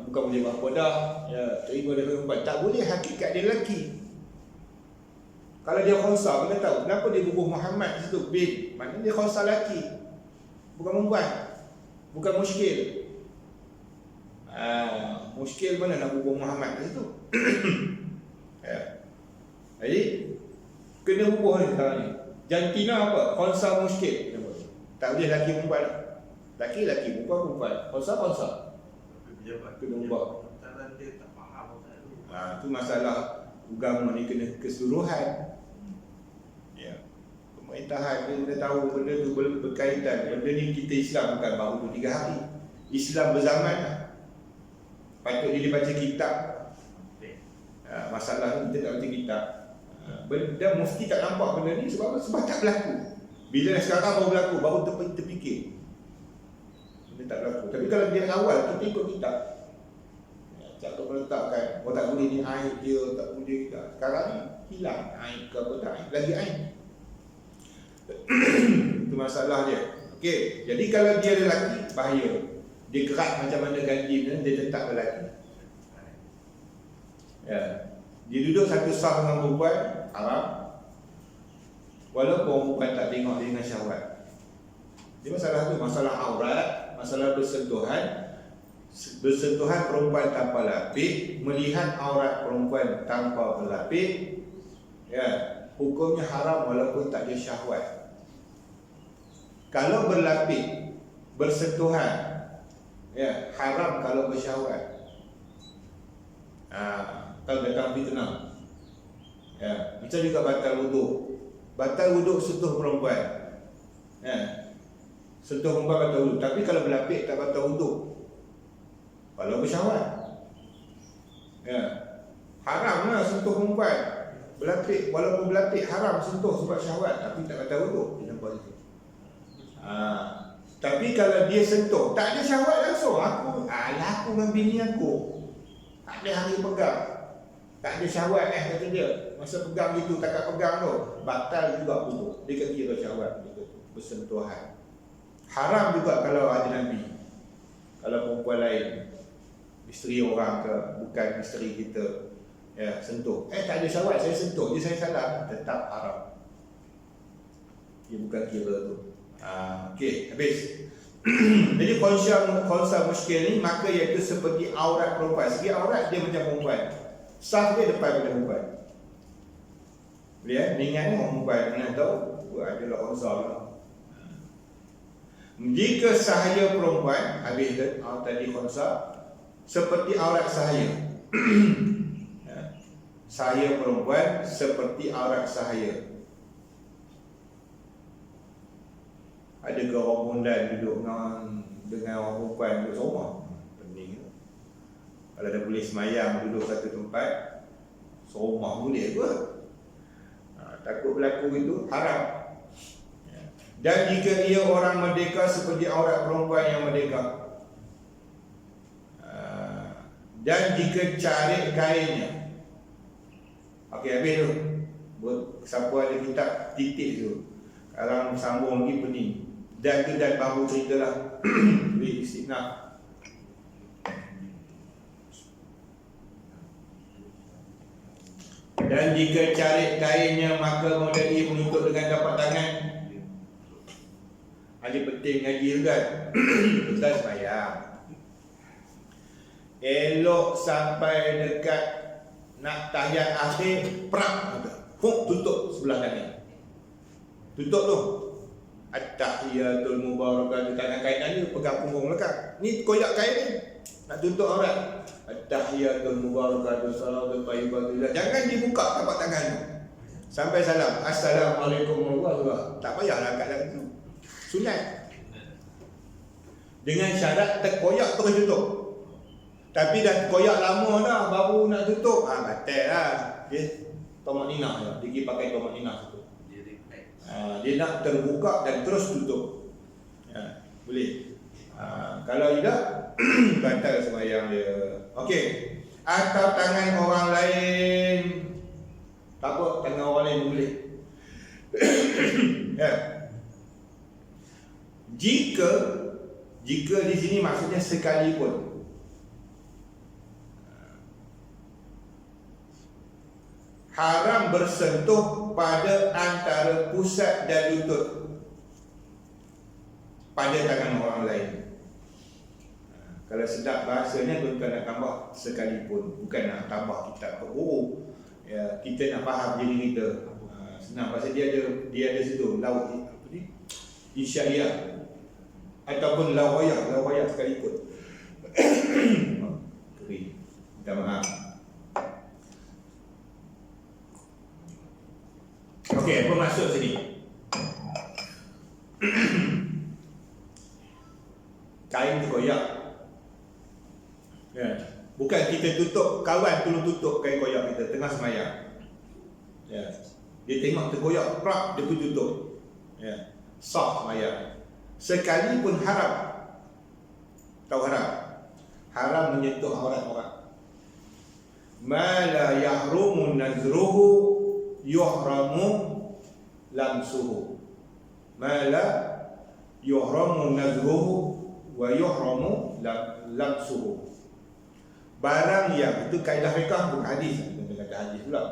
bukan boleh buat apa dah. Ya, terima dari perempuan. Tak boleh, hakikat dia lelaki. Kalau dia khonsa, kena tahu kenapa dia bubuh Muhammad di situ bin. Maknanya dia khonsa lelaki, bukan perempuan. Bukan muskil. Muskil mana nak bubuh Muhammad di situ? Ya. Jadi kena bubuh ni sekarang ni. Jantina apa? Khonsa muskil. Tak boleh lelaki perempuan. Lelaki perempuan. Khonsa. Kena ubah. Dia tak faham tu. Itu masalah agama ni kena keseluruhan. Ya. Pemerintahan dia kena tahu benda tu berkaitan. Benda ni kita Islam bukan baru 2-3 hari. Islam berzaman lah. Patut dia baca kitab. Masalah ni kita tak baca kitab. Benda mufti tak nampak benda ni sebab tak berlaku. Bila sekarang baru berlaku, baru terfikir. Benda tak berlaku. Tapi kalau dia awal kita ikut kitab. Tak meletakkan, tak boleh ni aib dia, tak boleh tak. Sekarang ni hilang aib ke apa tak aib, lagi aib. Itu masalah dia. Okey, jadi kalau dia lelaki, bahaya. Dia gerak macam mana ganti dia tetap lelaki. Ya. Dia duduk satu saf dengan perempuan, haram. Walaupun perempuan tak tengok dia dengan syahwat. Dia masalah tu, masalah aurat, masalah bersentuhan. Bersentuhan perempuan tanpa lapik, melihat aurat perempuan tanpa berlapik, ya, hukumnya haram walaupun tak ada syahwat. Kalau berlapik, bersentuhan, ya, haram kalau bersyahwat. Kalau datang fitnah, ya, macam juga batal wuduk. Batal wuduk sentuh perempuan, ya, sentuh perempuan batal wuduk. Tapi kalau berlapik tak batal wuduk. Kalau bersyahwat, ya, haram lah sentuh perempuan. Berlapik, walaupun berlapik haram sentuh sebab syahwat, tapi tak kata wuduk. Dia nampak itu. Tapi kalau dia sentuh, tak ada syahwat langsung. Aku dengan bini aku, tak ada hari pegang, tak ada syahwat kata dia. Masa pegang gitu, takat pegang tu, batal juga wuduk. Dia kira syahwat gitu, bersentuhan. Haram juga kalau ada Nabi. Kalau perempuan lain, isteri orang ke, bukan isteri kita, ya, sentuh. Tak ada syahwat, saya sentuh je, saya salah, tetap haram. Dia bukan kira tu. Okey, habis. Jadi khonsa muskil ni, maka iaitu seperti aurat perempuan. Segi aurat dia macam perempuan, saf dia depan pada perempuan. Boleh ni ingat ni orang perempuan, nak tahu adalah khonsa lah. Jika sahaya perempuan, habis tadi khonsa, seperti aurat sahaya. Sahaya perempuan seperti aurat sahaya. Ada ke orang mundan duduk dengan orang perempuan duduk seorang? Pening tu. Kalau dah boleh semayang duduk satu tempat, seorang boleh ke? Takut berlaku itu haram. Dan jika ia orang merdeka seperti aurat perempuan yang merdeka. Dan jika carik kainnya. Okey, habis tu. Siapa ada kitab titik tu, sekarang sambung lagi pening. Dan baru ceritalah di istinaf. Dan jika carik kainnya, maka modal ia menutup dengan tapak tangan. Ada penting ngaji kan. Tuan semayang, elok sampai dekat nak tahiyat akhir, perak tutup sebelah kanan. Tutup tu. At-tahiyatul mubarakatuh, tangan kainan ni pegang punggung lekat. Ni koyak kain ni nak tutup aurat. At-tahiyatul mubarakatuh, salatul thayyibah. Jangan dibuka tapak tangan tu sampai salam. Assalamualaikum warahmatullahi wabarakatuh. Tak payahlah kat dalam tu. Sunat. Dengan syarat terkoyak terus tutup. Tapi dah koyak lama dah baru nak tutup, batal lah. Okey, tomak ninah je. Dia pergi pakai tomak ninah tu. Dia nak terbuka dan terus tutup. Boleh. Kalau tidak, batal sembahyang dia. Okey. Atau tangan orang lain. Tak apa, tangan orang lain boleh. Ya. Jika di sini maksudnya sekalipun haram bersentuh pada antara pusat dan lutut pada tangan orang lain. Kalau sedap bahasanya tuan-tuan nak tambah sekalipun, bukan nak tambah kita ke guru. Ya, kita nak faham diri kita. Senang pasal dia ada situ lauk apa ni? Insya'iyah ataupun lawayah sekalipun. Kering. Minta maaf. Okey, apa maksud sini? Kain terkoyak. Ya. Bukan kita tutup, kawan tolong tutup kain koyak kita tengah semayang. Ya. Dia tengok terkoyak, prak, dia pun tutup. Ya. Sah semayang. Sekalipun haram. Tahu haram? Haram menyentuh aurat orang. Ma la yahrumu nazruhu yuhramu lamsuhu. Ma la yuhramu nazruhu wa yuhramu lamsuhu. Barang yang, itu kaedah fiqah bukan hadis. Kita kata hadis pula.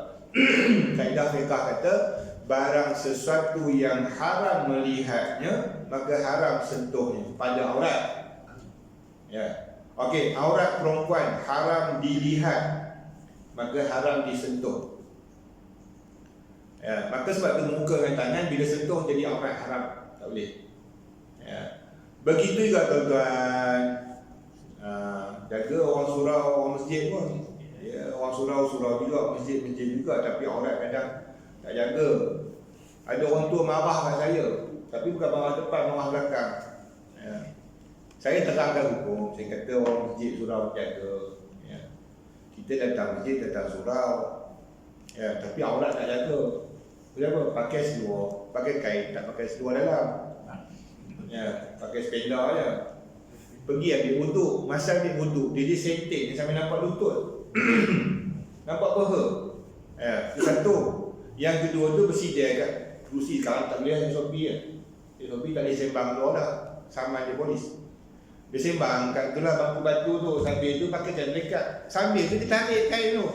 Kaedah fiqah kata barang sesuatu yang haram melihatnya maka haram sentuhnya pada aurat. Ya. Okey, aurat perempuan haram dilihat maka haram disentuh. Ya, maka sebab tu muka dengan tangan bila sentuh jadi aurat haram, tak boleh. Ya. Begitu juga tuan-tuan, jaga orang surau, orang masjid pun. Ya, orang surau juga, masjid juga, tapi aurat kadang tak jaga. Ada orang tua marah kat saya, tapi bukan marah depan, marah belakang. Ya. Saya terangkan hukum, saya kata orang masjid surau jaga. Ya. Kita datang masjid, datang surau. Ya, tapi aurat tak jaga. Kenapa? Pakai seluar, pakai kain, tak pakai seluar dalam. Ya, pakai spender je. Pergi ambil wuduk, masa ambil wuduk, dia sentik dia sampai nampak lutut. Nampak paha. Ya, itu satu. Yang kedua tu bersidai kat kerusi. Sekarang tak boleh SOP kan. SOP tak boleh sembang luar dah. Sama dia polis. Dia sembang kat itulah bangku batu tu. Sambil tu pakai jalan dekat. Sambil tu dia tarik kain tu.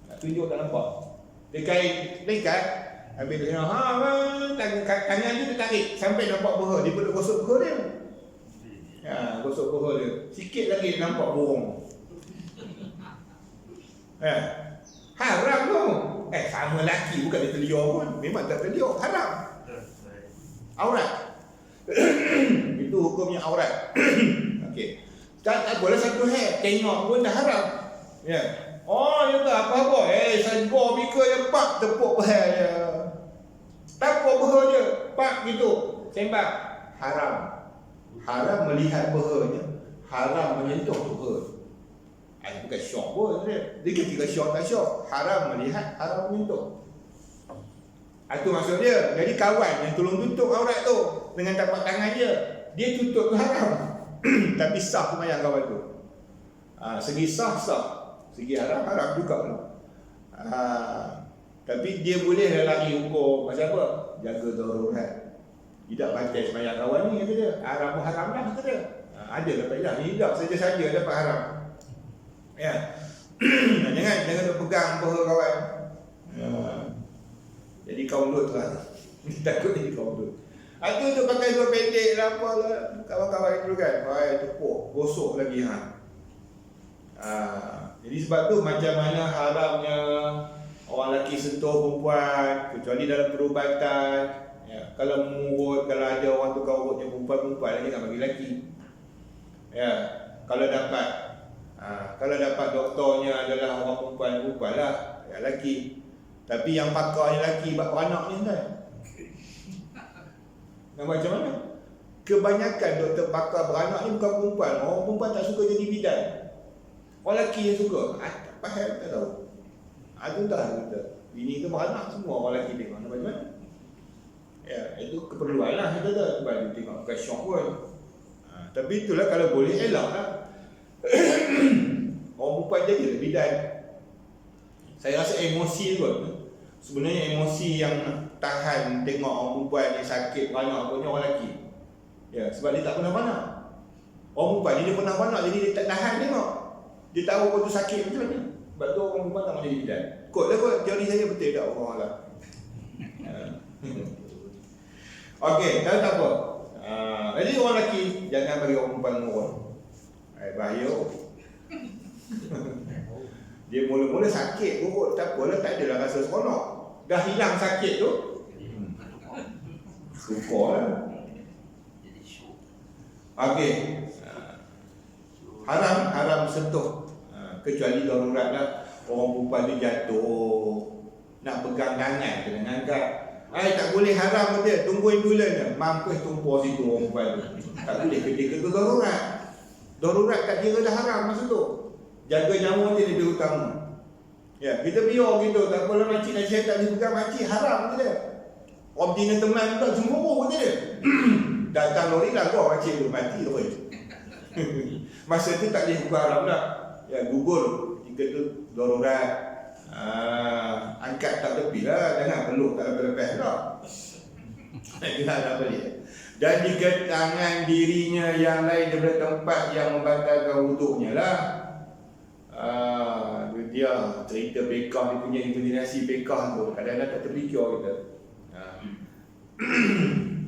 Nak tunjuk tak nampak. Dia kain dekat. Ambil dia tangan tu dia tarik. Sampai nampak paha. Dia perlu gosok paha dia. Ya, gosok paha dia. Sikit lagi nampak burung. Ya. Haram tu. Sama lelaki bukan dia terliur pun. Memang tak terliur. Haram. Aurat. Itu hukumnya aurat. Okey. Tak boleh satu hair. Tengok pun dah haram. Ya. Oh, ya tak apa-apa. Saya gua bika je pak tepuk paha dia. Tepuk paha dia. Pak gitu. Sembang. Haram. Haram melihat pahanya. Haram menyentuh paha. Bukan syok pun dia. Dia ketika syok tak syok. Haram melihat, haram menyentuh. Itu maksud dia. Jadi kawan yang tolong tutup aurat tu dengan tapak tangan dia, dia tutup tu haram. Tapi sah semayang kawan tu. Segi sah, segi haram, haram juga. Tapi dia boleh lari hukum. Pasal apa? Jaga darurat. Tidak bantai semayang kawan ni, kata dia. Haram lah, kata dia. Ada dapat lah. Tidak saja-saja dapat haram. Ya. Jangan nak pegang paha kawan. Jadi kaum lut lah. Takut jadi kaum lut. Itu tu pakai seluar pendek lah apalah. Kawan-kawan itu kan. Tepuk, gosok lagi Jadi sebab tu macam mana haramnya orang lelaki sentuh perempuan, kecuali dalam perubatan. Ya. Kalau mengurut, kalau ada orang tukar urutnya perempuan lagi nak bagi lelaki. Ya. Kalau dapat doktornya adalah orang perempuan lah, ya lelaki. Tapi yang pakarnya lelaki buat beranak ni kan. Nak macam mana? Kebanyakan doktor pakar beranak ni bukan perempuan. Orang perempuan tak suka jadi bidan. Orang lelaki yang suka. Tak faham, tak tahu. Itu dah kita. Bini tu beranak semua orang lelaki tengok. Nak macam mana? Ya, itu keperluan lah kita tu. Sebab dia tengok bukan syok pun. Tapi itulah kalau boleh elak lah. Orang perempuan jadi bidan. Saya rasa emosi tu sebenarnya emosi yang tahan tengok orang perempuan yang sakit beranak punya orang lelaki. Ya, sebab dia tak pernah beranak. Orang perempuan ni dia pernah beranak, jadi dia tak tahan tengok. Dia tahu kau tu sakit macam mana. Sebab tu orang perempuan tak mau jadi bidan. Kot teori saya betul tak orang lah. Okey, tak apa. Jadi orang lelaki jangan bagi orang perempuan murah. Bahaya. Dia mula-mula sakit urut tak apalah, tak adalah rasa seronok. Dah hilang sakit tu, syukur lah. Okey. Haram sentuh. Kecuali darurat lah. Orang perempuan dia jatuh, nak pegang tangan, kena angkat. Tak boleh haram kata, tungguin bulan je. Mampus tumpur situ orang perempuan tu. Tak boleh ketika tu darurat. Darurat tak kira dah haram masa tu. Jaga nyawa dia lebih utama. Ya, kita biar gitu, tak apalah makcik dan saya tak boleh pegang makcik, haram kata. Orang tina teman pula cemburu kata dia. Datang lori lah kau makcik tu mati tu. Masa tu tak boleh hukum haram dah. Ya, gugur jika tu darurat. Angkat tak tepi lah, jangan peluk tak lepas-lepas lah. Kita tak boleh. Dan jika tangan dirinya yang lain daripada tempat yang membatalkan wuduknya lah. Dia cerita bekah, dia punya imaginasi bekah tu kadang-kadang tak terfikir kita.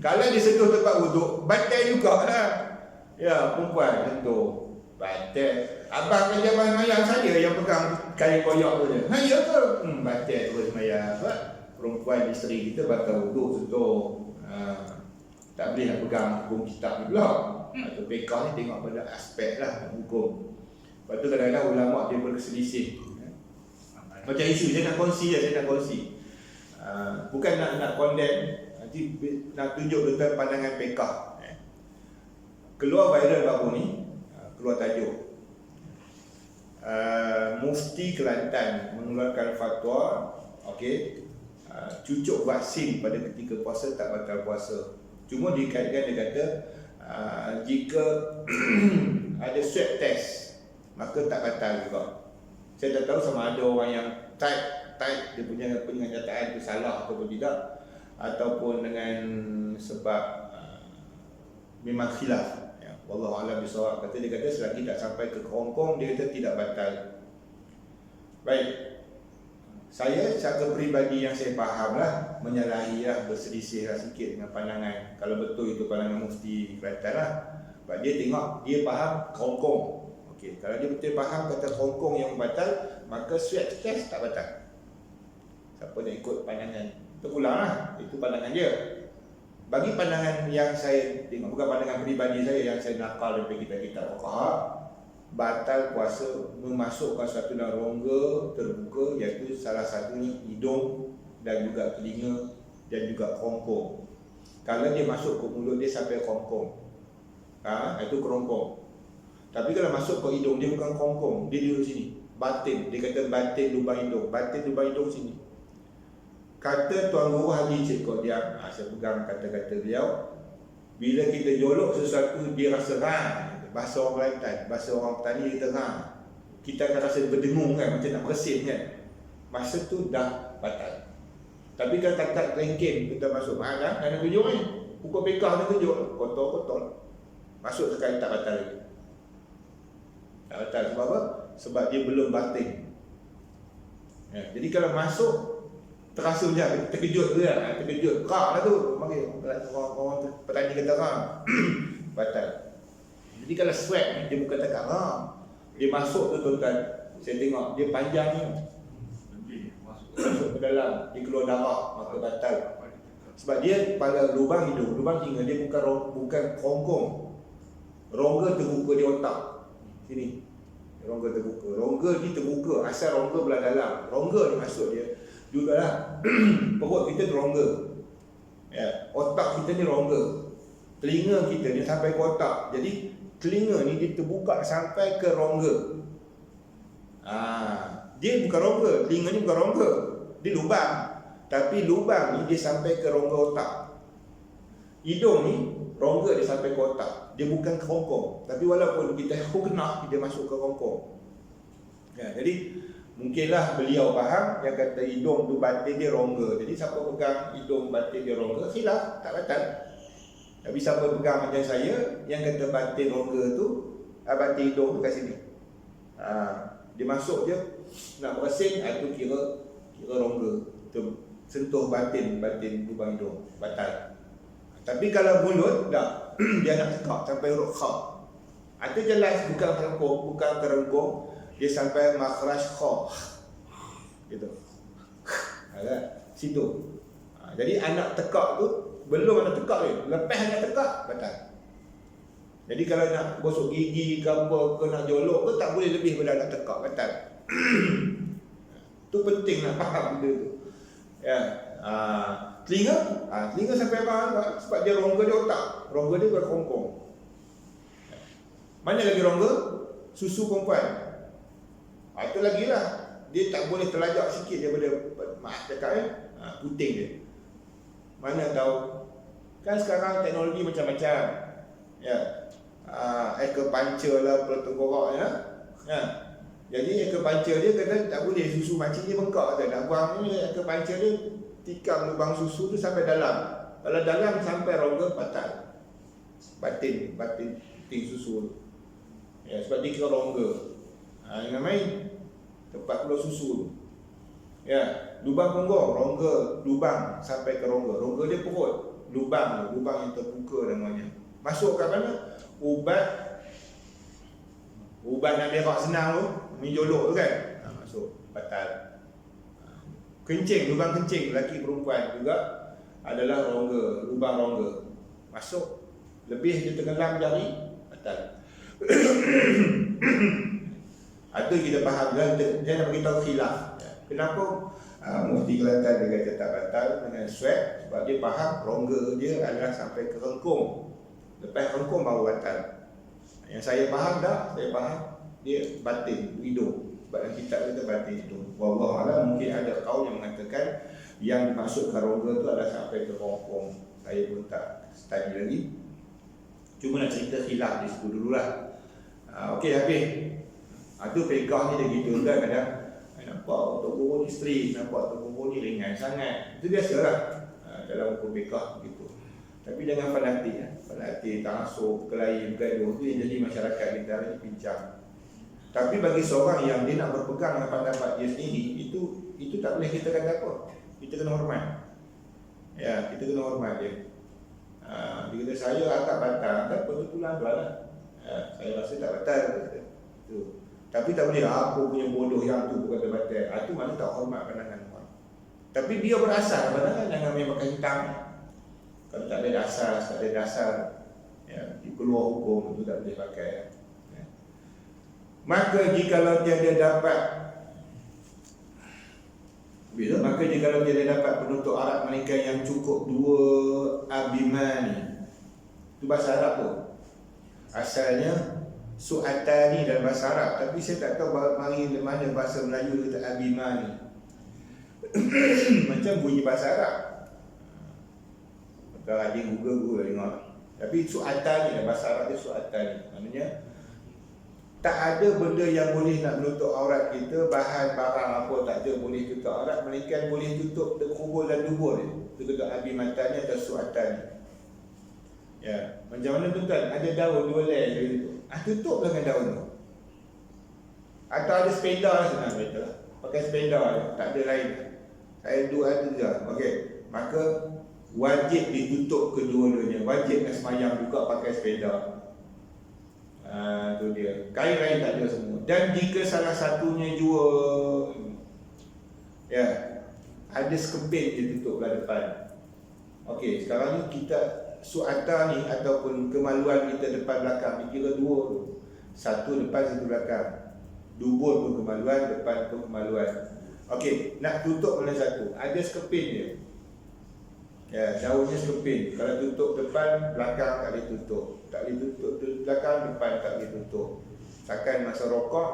Kalau dia sentuh tempat wuduk, batal jugalah. Ya, perempuan sentuh, batal. Abang kerja abang semayang saja yang pegang kain koyak tu je. Ya ke? Batal terus semayang. Perempuan isteri kita batal wuduk sentuh. Tak boleh nak pegang hukum kitab ni pula. Atau bekah ni tengok pada aspek lah hukum. Lepas tu kadang-kadang ulama' dia berselisih. Macam isu saya nak kongsi. Bukan nak condemn, nanti nak tunjuk tentang pandangan bekah. Keluar viral baru ni, keluar tajuk. Mufti Kelantan mengeluarkan fatwa, okey, cucuk vaksin pada ketika puasa tak batal puasa. Cuma dikaitkan dia kata jika ada swab test maka tak batal juga. Saya tak tahu sama ada orang yang type dia punya penyataan itu salah ataupun tidak, ataupun dengan sebab memang khilaf. Ya, wallahu a'lam bissawab. Dia kata selagi tak sampai ke Hong Kong, dia kata tidak batal. Baik. Saya secara peribadi yang saya faham lah, menyalahi lah, berselisih lah sikit dengan pandangan. Kalau betul itu pandangan Mufti Kelantan lah. Sebab dia tengok, dia faham Hong Kong. Okey, kalau dia betul faham kata Hong Kong yang batal, maka swab test tak batal. Siapa nak ikut pandangan, terulang lah, itu pandangan dia. Bagi pandangan yang saya tengok, bukan pandangan peribadi saya yang saya nakal daripada kitab-kitab fuqaha, batal puasa memasukkan satu dalam rongga terbuka, iaitu salah satunya hidung dan juga telinga dan juga kerongkong. Kalau dia masuk ke mulut dia sampai kerongkong, itu kerongkong. Tapi kalau masuk ke hidung dia bukan kerongkong, dia duduk sini, batin. Dia kata batin lubang hidung sini. Kata Tuan Guru Haji Cik Kodiak, saya pegang kata-kata beliau, bila kita jolok sesuatu dia rasa bahasa orang Kelantan, bahasa orang petani kita kita akan rasa berdengung kan, macam nak bersin kan. Masa tu dah batal. Tapi kalau tak kelengking kita masuk mana nak tunjuk ni, pukul bekah nak tunjuk kotor-kotor, masuk sekali tak batal lagi. Tak batal sebab apa? Sebab dia belum batin. Ya, jadi kalau masuk terasa macam terkejut tu lah, terkejut lah tu, orang petani kata batal. Jadi kalau swab ni dia bukan tekan dia masuk tu tuan-tuan, saya tengok dia panjang ni, masuk ke dalam, dia keluar darah, maka batal. Sebab dia pada lubang hidung, lubang telinga dia bukan kerongkong. Rongga terbuka di otak sini, rongga ni terbuka, asal rongga belah dalam, rongga ni masuk dia jugalah. Perut kita tu rongga, ya, otak kita ni rongga, telinga kita ni sampai ke otak. Jadi telinga ni dia terbuka sampai ke rongga. Dia bukan rongga, telinga ni bukan rongga, dia lubang. Tapi lubang ni dia sampai ke rongga otak. Hidung ni rongga dia sampai ke otak, dia bukan kerongkong. Tapi walaupun kita kena, dia masuk ke kerongkong. Ya, jadi mungkinlah beliau faham yang kata hidung tu batin dia rongga. Jadi siapa pegang hidung batin dia rongga, khilaf, tak batal. Tapi siapa pegang macam saya yang kata batin rongga tu, batin hidung tu kat sini, dia masuk je nak bersin, itu kira kira rongga sentuh batin lubang hidung, batal. Tapi kalau mulut tak, dia nak tekak sampai huruf kha. Itu jelas bukan kerengkung, dia sampai makhraj kha. Gitu. Ada situ. Jadi anak tekak tu belum anak tekak dia, lepas anak tekak batal. Jadi kalau nak gosok gigi ke apa ke nak jolok ke tak boleh lebih pada anak tekak, batal. Tu penting nak faham benda tu. Ya. Telinga sampai faham tak? Sebab dia rongga dia otak. Rongga dia berkongkong. Mana lagi rongga? Susu perempuan. Itu lagi lah. Dia tak boleh terlajak sikit daripada, maaf cakap puting dia. Mana tahu. Kan sekarang teknologi macam-macam. Ya. Acupuncture lah, pelotong ya. Ya. Jadi acupuncture dia kata tak boleh, susu mancing dia bengkak tu. Nak buang ni acupuncture dia tikam lubang susu tu sampai dalam. Kalau dalam sampai rongga batal. Batin puting susu tu. Ya, sebab dia kira rongga. Yang main tempat keluar susu tu. Ya, lubang punggung, rongga, lubang sampai ke rongga. Rongga dia perut, lubang yang terbuka namanya. Masuk kat mana? Ubat nak berak senang tu, menjolok tu kan. Masuk, batal. Kencing, lubang kencing, lelaki perempuan juga adalah rongga, lubang rongga. Masuk, lebih dia tenggelam jari, batal. Itu kita faham dan saya nak beritahu khilaf. Kenapa Mufti Kelantan dia kata tak batal dengan sweat? Sebab dia faham rongga dia adalah sampai ke rengkung. Lepas rengkung baru batal. Yang saya faham tak? Saya faham dia batin hidung. Sebab dalam kitab kita batin hidung. Wallahualam, mungkin ada kaum yang mengatakan yang dimaksudkan rongga tu adalah sampai ke rengkung. Saya pun tak study lagi. Cuma nak cerita khilaf di situ dululah. Okey, habis. Itu pegah ni dia gitu kan kadang. Nampak Tok Guru ni strict, nampak Tok Guru ni ringan sangat. Itu biasalah dalam hukum fiqh gitu. Tapi jangan fanatik fanatik, ta'assub, kelahi, bergaduh, itu yang jadi masyarakat kita hari ini pincang. Tapi bagi seorang yang dia nak berpegang dengan pendapat dia sendiri, itu tak boleh kita kata apa. Kita kena hormat. Ya, kita kena hormat dia. Dia kata saya agak batal, kan kebetulan tu lah. Saya rasa tak batal kata. Tu. Tapi tak boleh aku punya bodoh yang tu bukan batal. Itu maknanya tak hormat pandangan orang. Tapi dia berasal pandangan jangan main pakai hitam. Kalau tak ada dasar, ya, di keluar hukum itu tak boleh pakai. Ya. Maka jikalau tiada dapat penutup Arab mereka yang cukup 2 abimani. Itu bahasa Arab tu. Asalnya su'atani dalam bahasa Arab, tapi saya tak tahu mari mana bahasa Melayu kata abimani. Macam bunyi bahasa Arab. Kalau ada Google tengok. Tapi su'atani dalam bahasa Arab dia su'atani. Maknanya tak ada benda yang boleh nak menutup aurat kita, bahan barang apa tak ada boleh tutup aurat, melainkan boleh tutup kubur dan dubur dia. Itu kata abimatani atau su'atani. Ya, macam mana tuan? Ada daun 2 layer gitu. Tutuplah dengan daun tu. Atau ada sepeda lah senang betul. Pakai sepeda je, tak ada lain. Saya 2 ada je. Okey. Maka wajib ditutup kedua-duanya. Wajib nak semayang juga pakai sepeda. Tu dia. Kain lain tak ada semua. Dan jika salah satunya jua ya, ada sekeping dia tutup belah depan. Okey, sekarang ni kita su'ata ni ataupun kemaluan kita depan belakang dikira 2 tu. Satu depan, satu belakang. Dubur pun kemaluan, depan pun kemaluan. Okey, nak tutup mana satu? Ada sekeping dia. Ya, daunnya sekeping. Kalau tutup depan, belakang tak boleh tutup. Tak boleh tutup belakang, depan tak boleh tutup. Takkan masa rokok,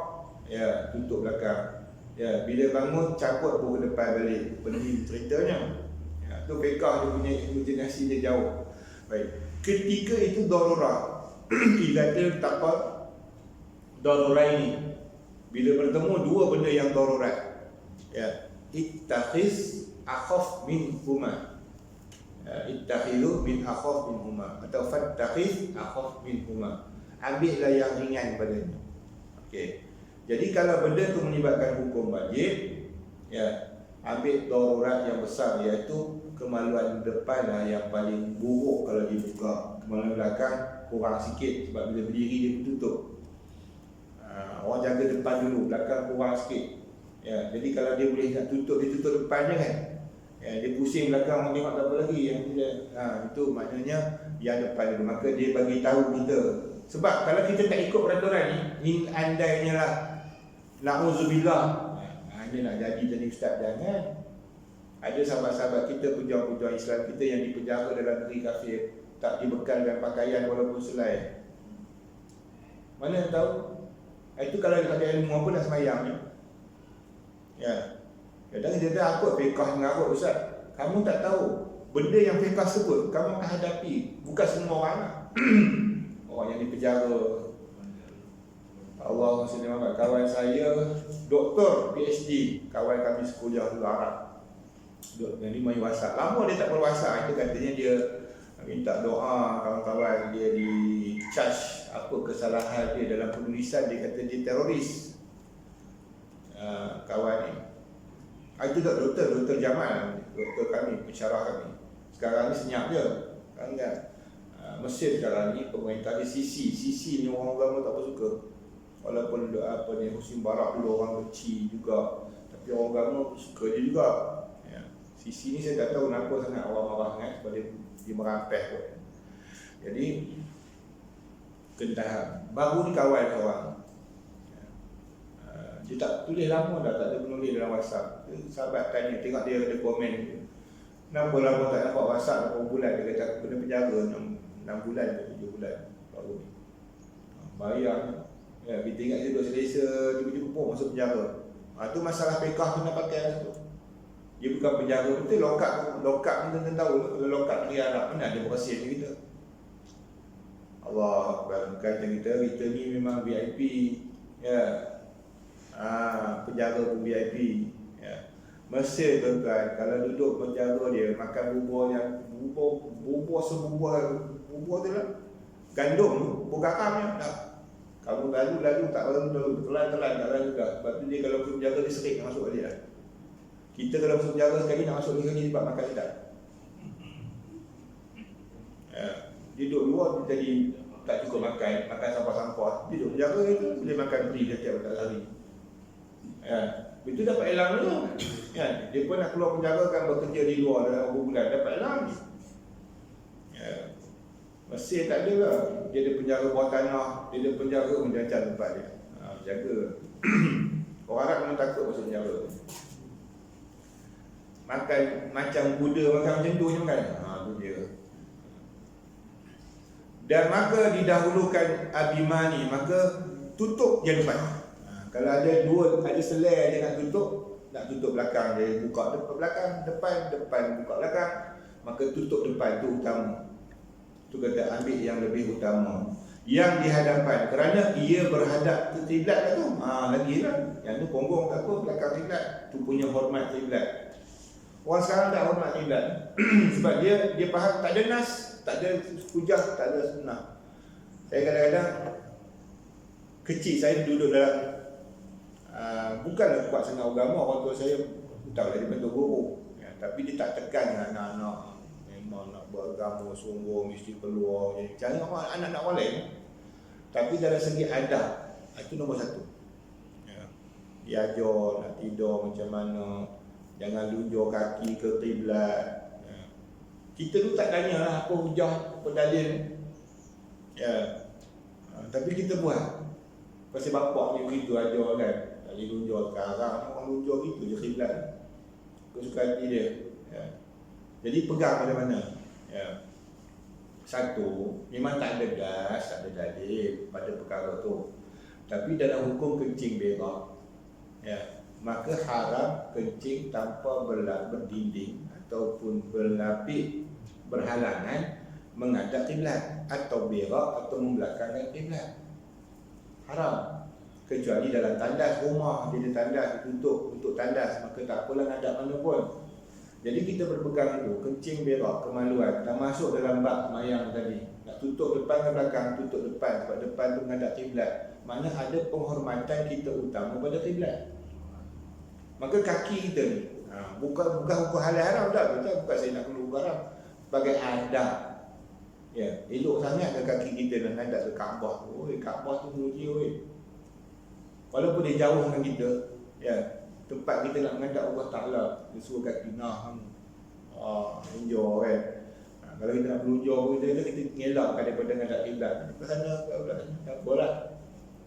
ya, tutup belakang. Ya, bila bangun, cabut pun ke depan balik. Penting ceritanya. Ya, tu fiqah dia punya imaginasi dia jauh. Baik. Ketika itu darurah. Izatil taqad daruraini. Bila bertemu 2 benda yang darurat. Ya, ittakhiz akhaf min huma. Ittakhilu min akhaf min huma atau fattakhiz akhaf min huma. Ambillah yang ringan padanya. Okey. Jadi kalau benda tu menyebabkan hukum wajib, ya, ambil darurat yang besar, iaitu kemaluan depan lah yang paling buruk kalau dibuka. Kemaluan belakang kurang sikit sebab bila berdiri dia tutup. Orang jaga depan dulu, belakang kurang sikit. Ya, jadi kalau dia boleh nak tutup, dia tutup depan je kan. Ya, dia pusing belakang, orang tengok tak apa lagi yang dia. Itu maknanya yang depan dulu. Maka dia bagi tahu kita. Sebab kalau kita tak ikut peraturan ni andainya lah, na'udzubillah, dia nak jadi ustaz, jangan. Ada sahabat-sahabat kita, pejuang-pejuang Islam kita yang dipenjara dalam negeri kafir, tak dibekalkan pakaian walaupun selai. Mana yang tahu? Itu kalau dia tak ada ilmu apa dah semayang ni. Ya. Kadang dia kata, apa fiqah mengarut ustaz? Kamu tak tahu benda yang fiqah sebut kamu akan hadapi. Bukan semua orang lah. Orang yang dipenjara. Allah SWT, kawan saya doktor PhD, kawan kami sekolah dulu Arab. Yang ni main WhatsApp. Lama dia tak berWhatsApp. Itu katanya dia minta doa kawan-kawan dia di charge apa kesalahan dia dalam penulisan. Dia kata dia teroris. Kawan ni itu doktor Jamal, doktor kami, pensyarah kami. Sekarang ni senyap je kan. Mesir sekarang ni pemerintah dia Sisi ni orang agama tak bersuka. Walaupun apa ni Husni Mubarak dulu orang kecil juga, tapi orang agama suka dia juga. Ya. Sisi ni saya tak tahu kenapa sangat orang marah kan, sebab dia merampeh pun. Jadi kena baru ni kawan seorang. Dia tak tulis lama dah, tak ada penulis dalam WhatsApp. Sahabat tanya, tengok dia ada komen. Kenapa lama tak nampak WhatsApp berapa bulan? Dia kata aku kena penjara 6 bulan ke 7 bulan baru ni. Bayar. Ya, kita ingat dia duduk selesa, tiba-tiba pun masuk penjara. Tu masalah fiqah kena pakai lah tu. Dia bukan penjara betul, lokap ni tuan-tuan tahu. Kalau lokap negeri Arab, mana ada berhasil ni kita. Allah Akbar, kata kita ni memang VIP. Ya. Penjara pun VIP. Ya. Mesir tuan-tuan, kalau duduk penjara dia makan bubur tu lah. Gandum tu, bubur garam je. Kamu lalu tak telan juga. Sebab tu dia kalau masuk penjara dia serik nak masuk balik lah. Kita kalau masuk penjara sekali nak masuk lagi sebab makan sedap. Ya. Dia duduk luar dia jadi tak cukup makan sampah-sampah. Dia duduk penjara itu boleh makan free dia tiap hari. Ya. Itu dapat elang dulu. Ya. Dia pun nak keluar penjara kan bekerja di luar dalam beberapa bulan dapat elang. Ya. Mesir tak ada lah. Dia ada penjara bawah tanah, dia ada penjara macam-macam tempat dia. Jaga. Orang Arab memang takut masuk penjara. Makan macam kuda, makan macam tu je makan. Tu dia. Dan maka didahulukan abimani, maka tutup je depan. Kalau ada selai je nak tutup belakang dia, buka belakang, depan buka belakang, maka tutup depan tu utama. Tu kata ambil yang lebih utama, yang di hadapan, kerana ia berhadap ke kiblat tu. Lagi lah. Yang tu punggung tak apa, belakang kiblat. Tu punya hormat kiblat. Orang sekarang tak hormat kiblat. Sebab dia faham tak ada nas, tak ada hujah, tak ada sunnah. Saya kadang-kadang kecil saya duduk dalam bukanlah kuat sangat agama. Orang tua saya tahu dia bentuk guru, ya, tapi dia tak tekan anak-anak. Memang nak beragama sungguh mesti keluar. Jangan anak nak walai. Tapi dalam segi adab, itu nombor satu. Ya. Diajar nak tidur macam mana, jangan lunjur kaki ke kiblat. Ya. Kita tu tak tanya lah apa hujah, apa dalil. Ya. Tapi kita buat. Pasal bapak ni begitu ajar kan. Tak boleh lunjur sekarang, orang lunjur gitu je kiblat. Kesukaan hati dia. Ya. Jadi pegang pada mana? Ya. Satu, memang tak ada gas, tak ada dalil pada perkara tu. Tapi dalam hukum kencing berak, ya, maka haram kencing tanpa berdinding ataupun berlapik berhalangan menghadap kiblat, atau berak atau membelakangkan kiblat. Haram. Kecuali dalam tandas rumah, dia ada tandas ditutup untuk tandas, maka tak apalah ngadap mana pun. Jadi kita berpegang itu, kencing berak, kemaluan, dah masuk dalam bab semayang tadi. Nak tutup depan ke belakang, tutup depan, sebab depan tu menghadap kiblat. Mana ada penghormatan kita utama pada kiblat. Maka kaki kita ni, Bukan hukum halal haram dah. Kita bukan saya nak keluar hukum haram. Sebagai adab. Ya, elok sangat ke kaki kita nak hadap ke Kaabah. Oi, Kaabah tu muji oi. Walaupun dia jauh dengan kita, ya, tempat kita nak menghadap Allah Taala, dia suruh kaki nah kamu. Enjoy kan. Kalau kita nak berunjur pun kita ngelakkan daripada menghadap kiblat. Ke sana ke belah sana. Tak apalah.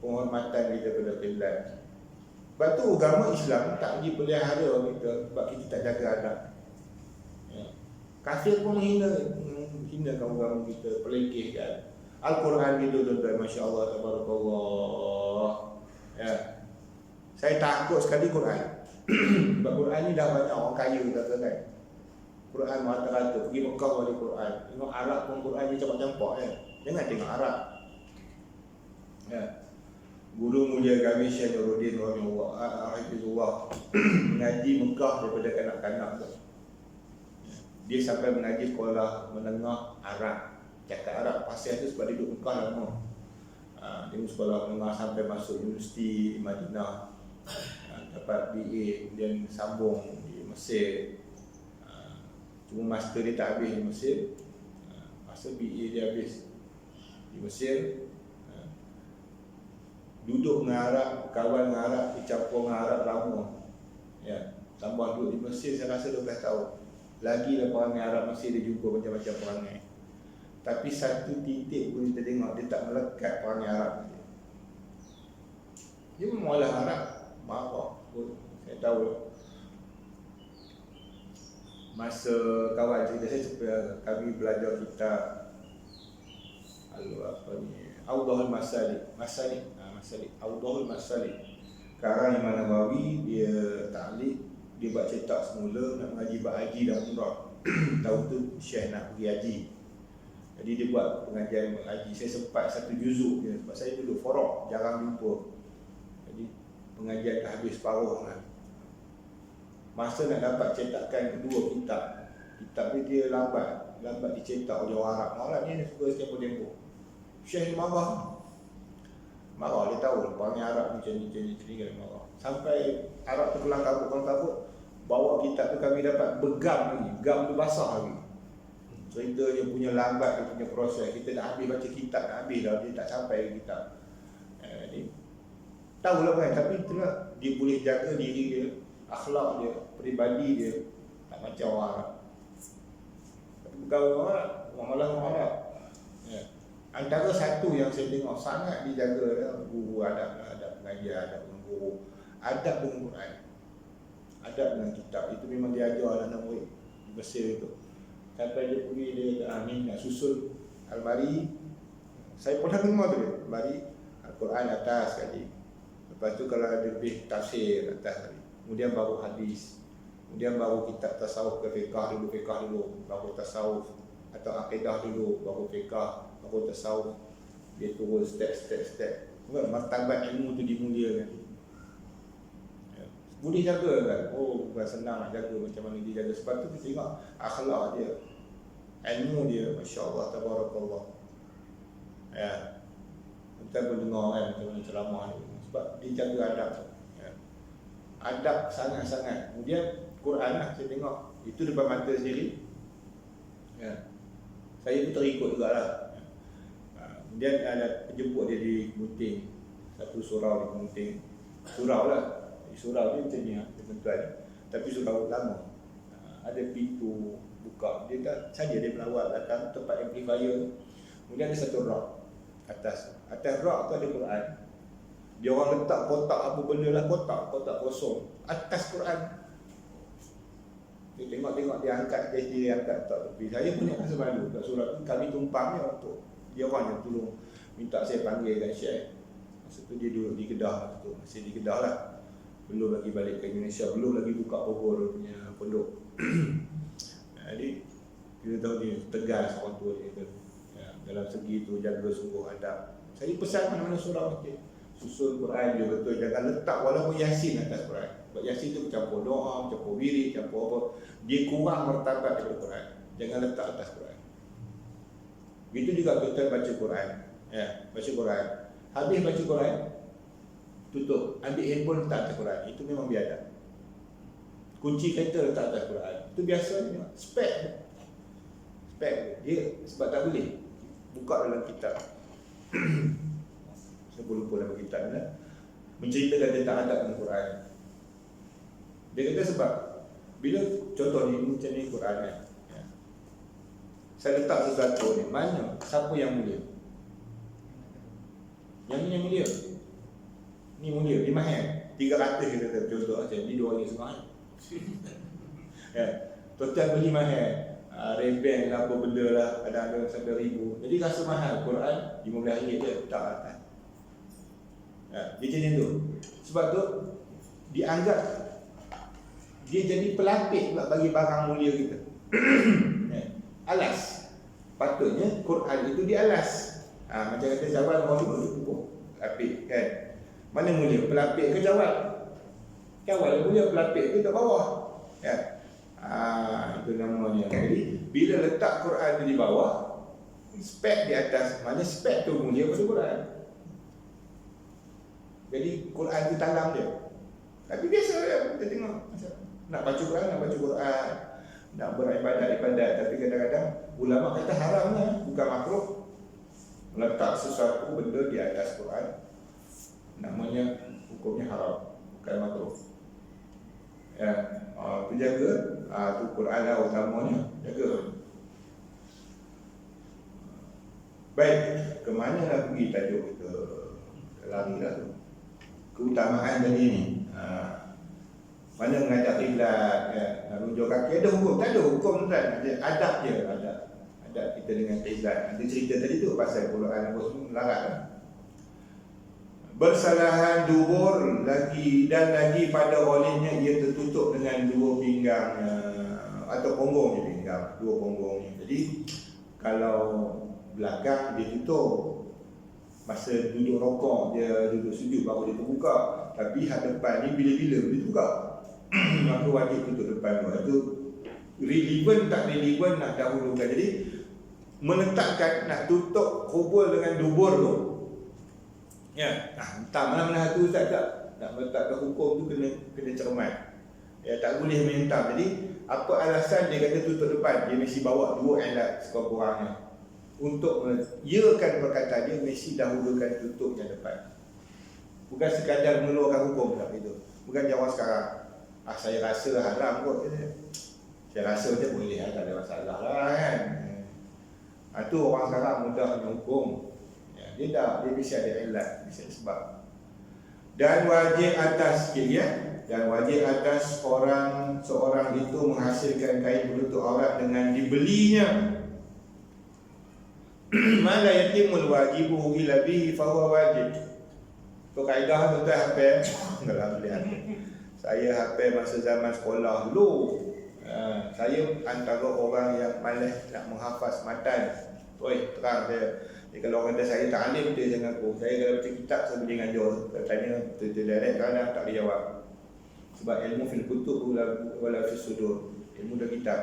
Penghormatan kita kepada kiblat. Sebab tu agama Islam tak dipelihara kita sebab kita tak jaga adab. Ya. Kafir pun hinakan agama kita, pelekehkan. Al-Quran gitu tuan-tuan, masya-Allah, tabarakallah. Ya. Saya takut sekali Quran. Sebab Quran ni dah banyak orang kaya kata kan. Quran rata-rata pergi Mekah baca Quran. Tengok Arab pun Quran ni campak-campak ya. Jangan tengok Arab. Ya. Guru mulia kami Syekh Nuruddin rahimahullah mengaji Mekah daripada kanak-kanak tu. Dia sampai mengaji sekolah menengah Arab. Cakap Arab pasal tu sebab dia duduk Mekah lama. Dia sekolah menengah sampai masuk universiti di Madinah. Dapat BA, kemudian sambung di Mesir. Cuma master dia tak habis di Mesir. Masa BA dia habis di Mesir. Duduk dengan Arab, kawan dengan Arab, dicampur dengan Arab lama. Ya, tambah duduk di Mesir saya rasa 12 tahun. Lagilah perangai Arab Mesir dia jumpa macam-macam perangai. Tapi satu titik pun kita tengok dia tak melekat perangai Arab dia. Dia memang Arab, marah. Saya tahu. Masa kawan cerita saya kami belajar kitab Awdahul Masalik. Awdahul Masalik. Karang Imam Nawawi dia ta'liq, dia buat cetak semula nak mengaji bab haji dan umrah. Tahun tu Syekh nak pergi haji. Jadi dia buat pengajian haji. Saya sempat satu juzuk je sebab saya duduk forok, jarang jumpa. Jadi pengajian dah habis separuh kan. Masa nak dapat cetakan kedua kitab ni dia lambat dicetak oleh orang Arab. Orang Arab ni suka tempoh-tempoh. Syekh ni marah, dia tahu perangai Arab ni macam ni kan, marah. Sampai Arab tu kelang kabut, bawa kitab tu kami dapat bergam lagi, gam tu basah lagi. Cerita dia punya lambat, dia punya proses. Kita dah habis baca kitab, dah habis dah, dia tak sampai ke kitab. Tahulah kan, tapi itulah dia boleh jaga diri dia, akhlak dia, peribadi dia tak macam orang Arab. Tapi bukan orang Arab, malah orang Arab. Ya. Antara satu yang saya tengok sangat dijaga guru adab pengajian, adab dengan guru, adab dengan Quran, adab dengan kitab. Itu memang diajar anak murid di Mesir itu. Sampai dia pergi, dia ni nak susun almari. Saya pernah dengar tu dia, almari Al-Quran atas sekali. Lepas tu kalau ada lebih tafsir atas sekali. Kemudian baru hadis. Kemudian baru kitab tasawuf ke fiqah dulu, baru tasawuf atau akidah dulu, baru fiqah, baru tasawuf. Dia turun step. Martabat ilmu tu dimuliakan. Ya. Boleh jaga kan? Bukan senang nak jaga macam mana dia jaga. Sebab tu kita tengok akhlak dia, ilmu dia, masya-Allah, tabarakallah. Ya. Kita pun dengar kan macam mana ceramah dia. Sebab dia jaga adab. Ya. Adab sangat-sangat. Kemudian Quran lah saya tengok. Itu depan mata sendiri. Ya. Saya pun terikut jugalah. Kemudian ada penjemput dia di Kemuting. Satu surau di Kemuting. Surau lah. Surau dia macam ni lah, tuan-tuan. Tapi surau lama. Ada pintu buka. Dia tak saja dia melawat datang tempat amplifier. Kemudian ada satu rak atas. Atas rak tu ada Quran. Dia orang letak kotak apa benda lah, kotak kosong atas Quran. Dia tengok dia angkat, dia angkat tak tepi. Saya punya rasa malu kat surat tu. Kami tumpangnya untuk dia orang yang tolong minta saya panggil dan share. Masa tu dia duduk di Kedah tu, masih di Kedah lah. Belum lagi balik ke Indonesia, belum lagi buka Bogor punya pondok. Jadi kita tahu dia tegas orang tua dia tu. Ya, dalam segi tu jaga sungguh adab. Saya pesan mana-mana surau masjid, susun Quran dia betul, jangan letak walaupun Yasin atas Quran. Sebab Yasin tu campur doa, campur wirid, campur apa, dia kurang martabat daripada Quran. Jangan letak atas Quran. Begitu juga kita baca Quran. Ya, baca Quran. Habis baca Quran, tutup, ambil handphone letak atas Quran. Itu memang biadab. kunci kereta letak atas Quran. Itu biasanya spek dia sebab tak boleh buka dalam kitab. Saya pun lupa dalam kitab lah, menceritakan tentang adab dalam Quran. Dia kata sebab bila contoh ni macam ni Quran kan, ya. Saya letak sesuatu ni, mana siapa yang mulia? Yang ni yang mulia. Ni mulia, dia mahal 300 kita kata contoh macam ni, 2 ringgit setengah. Ya, total beli mahal. Reband lah, apa benda lah, ada sampai 1,000. Jadi rasa mahal Quran RM15 je tak atas. Ya, dia macam tu. Sebab tu dianggap dia jadi pelapis pula bagi barang mulia kita. Ya, alas. Patutnya Quran itu dialas. Macam kata jawab orang dulu pupuk pelapis kan. Mana mulia, pelapis ke jawab? Jawab mulia, pelapis ke kat bawah. Ya. Itu namanya. Jadi bila letak Quran di bawah, spek di atas, mana spek tu mulia pada Quran. Jadi Quran tu talam dia. Tapi biasa kita tengok nak baca Quran, nak beribadat, tapi kadang-kadang ulama kata haramnya, bukan makruh meletak sesuatu benda di atas Quran. Namanya hukumnya haram, bukan makruh. Ya, tu jaga, tu Quran lah utamanya, jaga. Baik, ke mana nak pergi tajuk kita? Lari lah tu. Keutamaan tadi ni. Mana mengajak kiblat, ya, runjuk kaki, ada hukum, tak ada hukum kan? Ada adab je, adab kita dengan kiblat. Nanti cerita tadi tu pasal Quran melarang kan? Bersalahan dubur lagi pada olehnya ia tertutup dengan 2 pinggangnya atau ponggongnya pinggang, 2 ponggongnya. Jadi kalau belakang dia tutup, masa duduk rokok dia duduk sujud baru dia terbuka. Tapi hadapan ni bila-bila boleh terbuka. Maka wajib tutup depan tu. Itu relevan tak relevan nak dahulukan. Jadi menetapkan nak tutup kubur dengan dubur tu. Ya, entah mana-mana tu Ustaz tak nak meletakkan hukum tu kena cermat. Ya, tak boleh menentang. Jadi apa alasan dia kata tutup depan? Dia mesti bawa 2 alat sekurang-kurangnya. Untuk mengiyakan perkataan dia mesti dahulukan tutupnya depan. Bukan sekadar mengeluarkan hukum tak itu. Bukan jawab sekarang. Saya rasa haram kot. Saya rasa macam boleh, tak ada masalah lah kan. Itu orang sekarang mudah menghukum. Dia mesti ada ilat, mesti ada sebab. Dan wajib atas sikit ya. Dan wajib atas seorang itu menghasilkan kain penutup aurat dengan dibelinya. Mala yatimul wajibu illa bihi fa huwa wajib. Tu kaedah tu hafal. Enggak lihat. Saya hafal masa zaman sekolah dulu. Saya antara orang yang malas nak menghafaz matan. Oi, terang saya. Kalau orang kata saya tak alim, dia jangan aku. Saya kalau baca kitab, saya boleh ngajar. Kalau tanya, direct kadang tak boleh jawab. Sebab ilmu fil kutub wala fil sudur. Ilmu dalam kitab.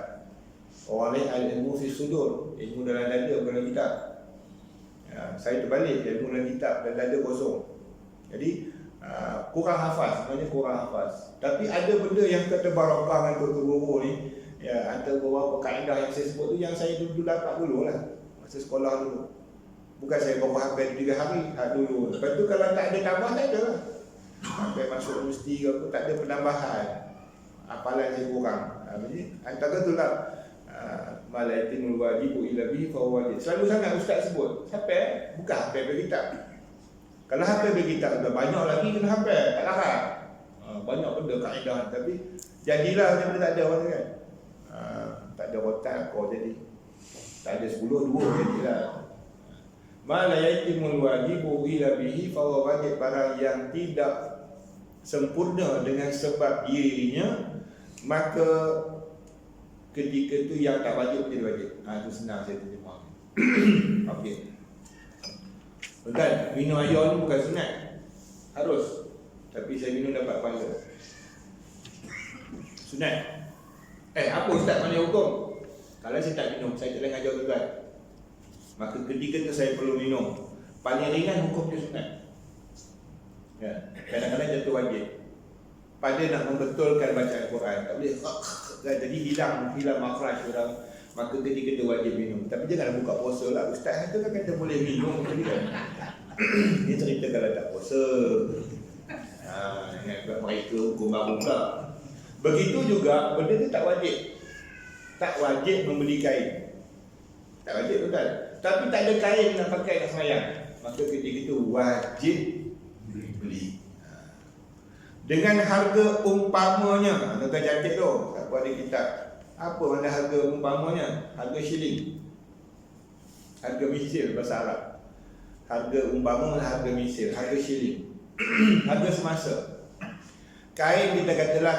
Orang lain ilmu fil sudur. Ilmu dalam dada bukan dalam kitab. Ya, saya terbalik, ilmu dalam kitab dan dada kosong. Jadi kurang hafaz, sebenarnya kurang hafaz. Tapi ada benda yang kata barakah dengan guru ni. Ya, antara beberapa kaedah yang saya sebut tu yang saya dulu dapat dulu lah. Masa sekolah dulu. Bukan saya bawa hafal 3 hari dulu. Lepas tu kalau tak ada tambah, tak ada lah. Sampai masuk universiti ke apa, tak ada penambahan. Hafalan saya kurang. Jadi antara tu lah malaitimul wajibu illa bihi fa huwa wajib. Selalu sangat ustaz sebut hafal, bukan hafal berkitab. Kalau hafal berkitab dah banyak lagi kena hafal, tak larang. Banyak benda kaedah, tapi jadilah macam tak ada orang kan. Tak ada rotan kau jadi. Tak ada 10 2 jadilah. Mala yatimul wajibu illa bihi fa huwa wajib. Barang yang tidak sempurna dengan sebab dirinya, maka ketika itu yang tak wajib menjadi wajib. Itu senang saya terjemah. Okey. Betul, minum air ni bukan sunat. Harus. Tapi saya minum dapat pahala. Sunat. Apa ustaz mana hukum? Kalau saya tak minum, saya tak ngajar tuan. Maka ketika itu saya perlu minum. Paling ringan hukumnya sunat. Ya, kadang-kadang jatuh wajib. pada nak membetulkan bacaan Quran. Tak boleh jadi hilang makhraj orang. Maka ketika wajib minum. Tapi janganlah buka puasa lah. Ustaz itu kan kata boleh minum tadi kan. Dia cerita kalau tak puasa. Ingat pula mereka hukum baru pula. Begitu juga benda tu tak wajib. Tak wajib membeli kain. Tak wajib betul. Tapi tak ada kain nak pakai nak sembahyang. Maka ketika itu wajib beli. Dengan harga umpamanya. Tuan cantik tu. Tak buat ada kitab. Apa mana harga umpamanya? Harga shilling. Harga misir bahasa Arab. Harga umpama harga misir, harga shilling. Harga semasa. Kain kita katalah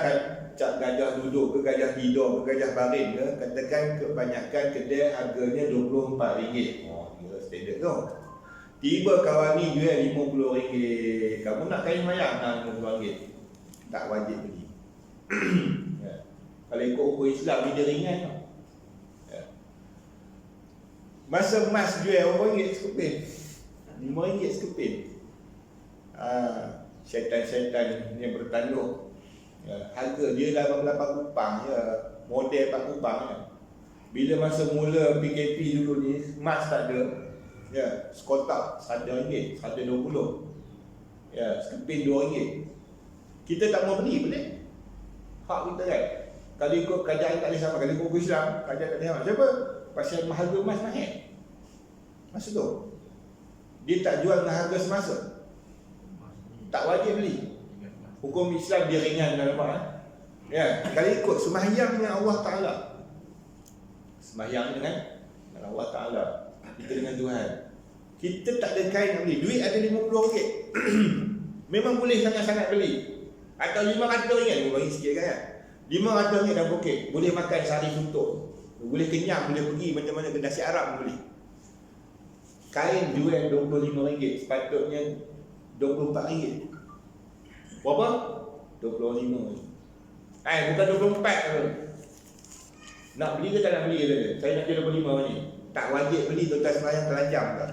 gajah duduk ke gajah tidur ke gajah baring ke, katakan kebanyakan kedai harganya RM24. Oh, kira standard tu. Tiba kawan ni jual RM50. Kamu nak kain mayang RM50. Tak wajib beli. Ya. Kalau ikut hukum Islam dia ringan tau. Ya. Masa emas jual RM1 sekeping, RM5 sekeping. Syaitan-syaitan yang bertanduh. Ya. Harga dia dalam 8 kupang je, model 4 kupang je. Bila masa mula PKP dulu ni, emas tak ada. Ya, sekotak RM1, RM1.20. Ya, sekeping RM2. Kita tak mau beli boleh. Hak kita kan. Kalau ikut kerajaan tak boleh sama. Kalau ikut hukum Islam, kerajaan tak boleh sama. Siapa? Pasal harga emas mahal. Masa tu dia tak jual dengan harga semasa. Tak wajib beli. Hukum Islam dia ringan dalam apa? Ya, kalau ikut sembahyang dengan Allah Taala. Sembahyang dengan Allah Taala. Kita dengan Tuhan. Kita tak ada kain nak beli. Duit ada RM50. Memang boleh sangat-sangat beli. Atau RM500 pun bagi sikit kan. RM500 dah okey. Boleh makan sehari suntuk. Boleh kenyang, boleh pergi macam mana ke nasi Arab pun boleh. Kain jual RM25. Sepatutnya RM24. Berapa? 25. Bukan 24 ke? Nak beli ke tak nak beli ke? Saya nak jual 25 ni. Tak wajib beli tuan-tuan sembahyang telanjang tak?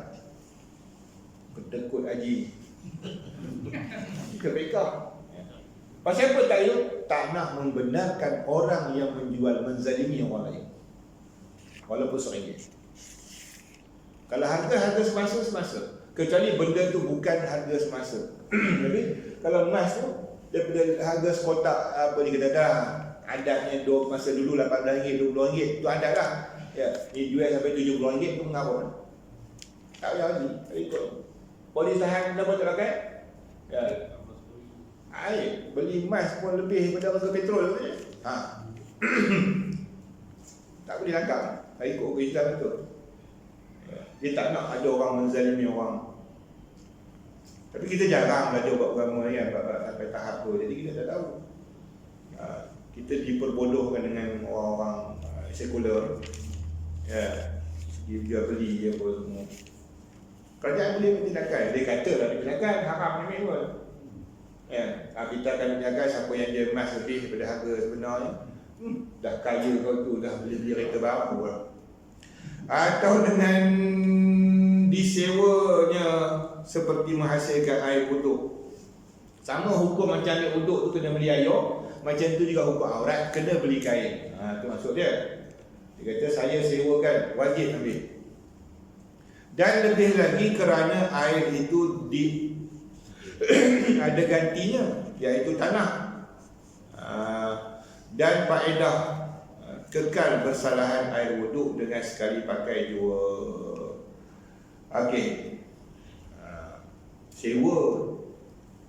Ketekut haji. Kebekah. Pasal apa tak yuk? Tak nak membenarkan orang yang menjual, menzalimi orang lain. Walaupun RM1. Kalau harga semasa. Kecuali benda tu bukan harga semasa. Jadi kalau emas tu daripada harga sekotak apa dia kata dah adatnya masa dulu RM18, RM20 tu adat lah. Ya, ni jual sampai RM70 tu mengapa? Tak payah lagi. Ikut. Polis tahan berapa tak pakai? Ya. Beli emas pun lebih daripada harga petrol tu. Tak boleh tangkap. Ikut hukum Islam betul. Dia tak nak ada orang menzalimi orang. Tapi kita jarang belajar buat agama kan, sampai tahap tu. Jadi kita tak tahu. Kita diperbodohkan dengan orang-orang sekular. Ya, dia beli dia apa semua. Kerajaan boleh tindakan. Dia kata lah tindakan haram ni pun. Ya, kita akan menjaga siapa yang dia emas lebih daripada harga sebenarnya. Dah kaya kau tu, dah beli kereta baru lah. Atau dengan disewanya seperti menghasilkan air wuduk. Sama hukum macam ambil wuduk tu kena beli air, macam tu juga hukum aurat kena beli kain. Tu maksud dia. Dia kata saya sewakan, wajib ambil. Dan lebih lagi kerana air itu ada gantinya, iaitu tanah. Dan faedah kekal bersalahan air wuduk dengan sekali pakai jua. Okey. Sewa.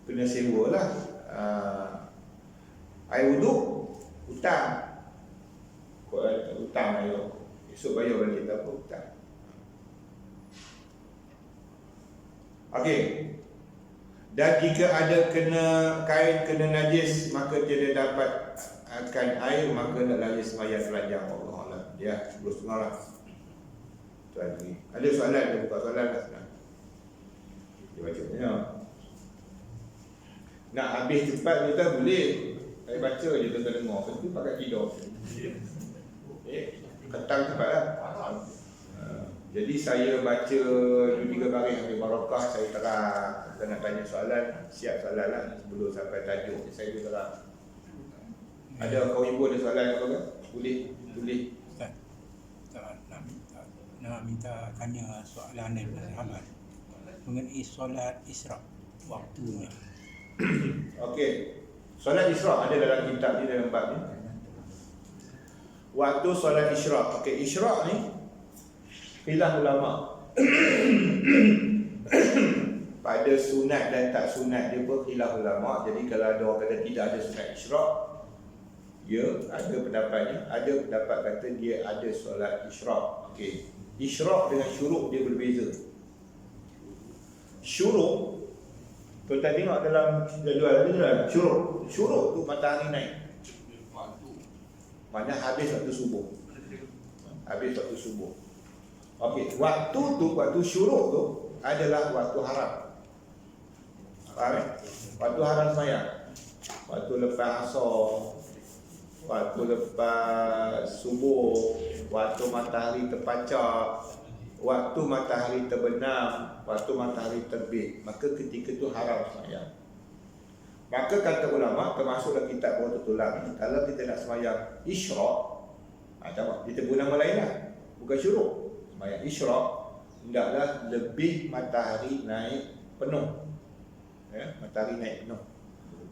Kena sewa lah. Air wuduk hutang. Hutang air. Esok bayar balik tak apa hutang. Okey. Dan jika ada kain kena najis, maka tidak dapat akan air, maka naklah sembahyang telanjang. Allah Allah. Ya, 10.30 lah. Tu lagi. Ada soalan, dia buka soalan lah senang. Dia baca ya. Nak habis cepat kita boleh. Saya baca je tuan-tuan dengar. Tentu pakai tidur. Ketang cepat lah. Jadi saya baca 2-3 baris ambil barakah, saya terang. Kita nak tanya soalan, siap soalan lah sebelum sampai tajuk. Saya terang. Ada kawan ibu ada soalan apa kan? Boleh tulis. Ustaz, nak minta tanya soalan daripada sahabat mengenai solat Isra' waktunya. Okey. Solat Isra' ada dalam kitab ni, dalam bab ni. Waktu solat Isra'. Okey, Isra' ni khilaf ulama. Pada sunat dan tak sunat dia pun khilaf ulama. Jadi kalau ada orang kata tidak ada sunat Isra', ya, ada pendapatnya. Ada pendapat kata dia ada solat Isra'. Okey. Isra' dengan syuruk dia berbeza. Syuruk, tuan-tuan tengok dalam jadual ada syuruk. Syuruk tu matahari naik. Mana habis waktu subuh. Habis waktu subuh. Okey, waktu tu, waktu syuruk tu adalah waktu haram. Faham? Waktu haram sembahyang. Waktu lepas asar, waktu lepas subuh, waktu matahari terpancar, waktu matahari terbenam, waktu matahari terbit, maka ketika itu haram sembahyang. Maka kata ulama, termasuk dalam kitab Bawah Tulang ni, kalau kita nak sembahyang Isra', kita guna nama lain lah, bukan syuruk. Sembahyang Isra' hendaklah lebih matahari naik penuh, ya, matahari naik penuh.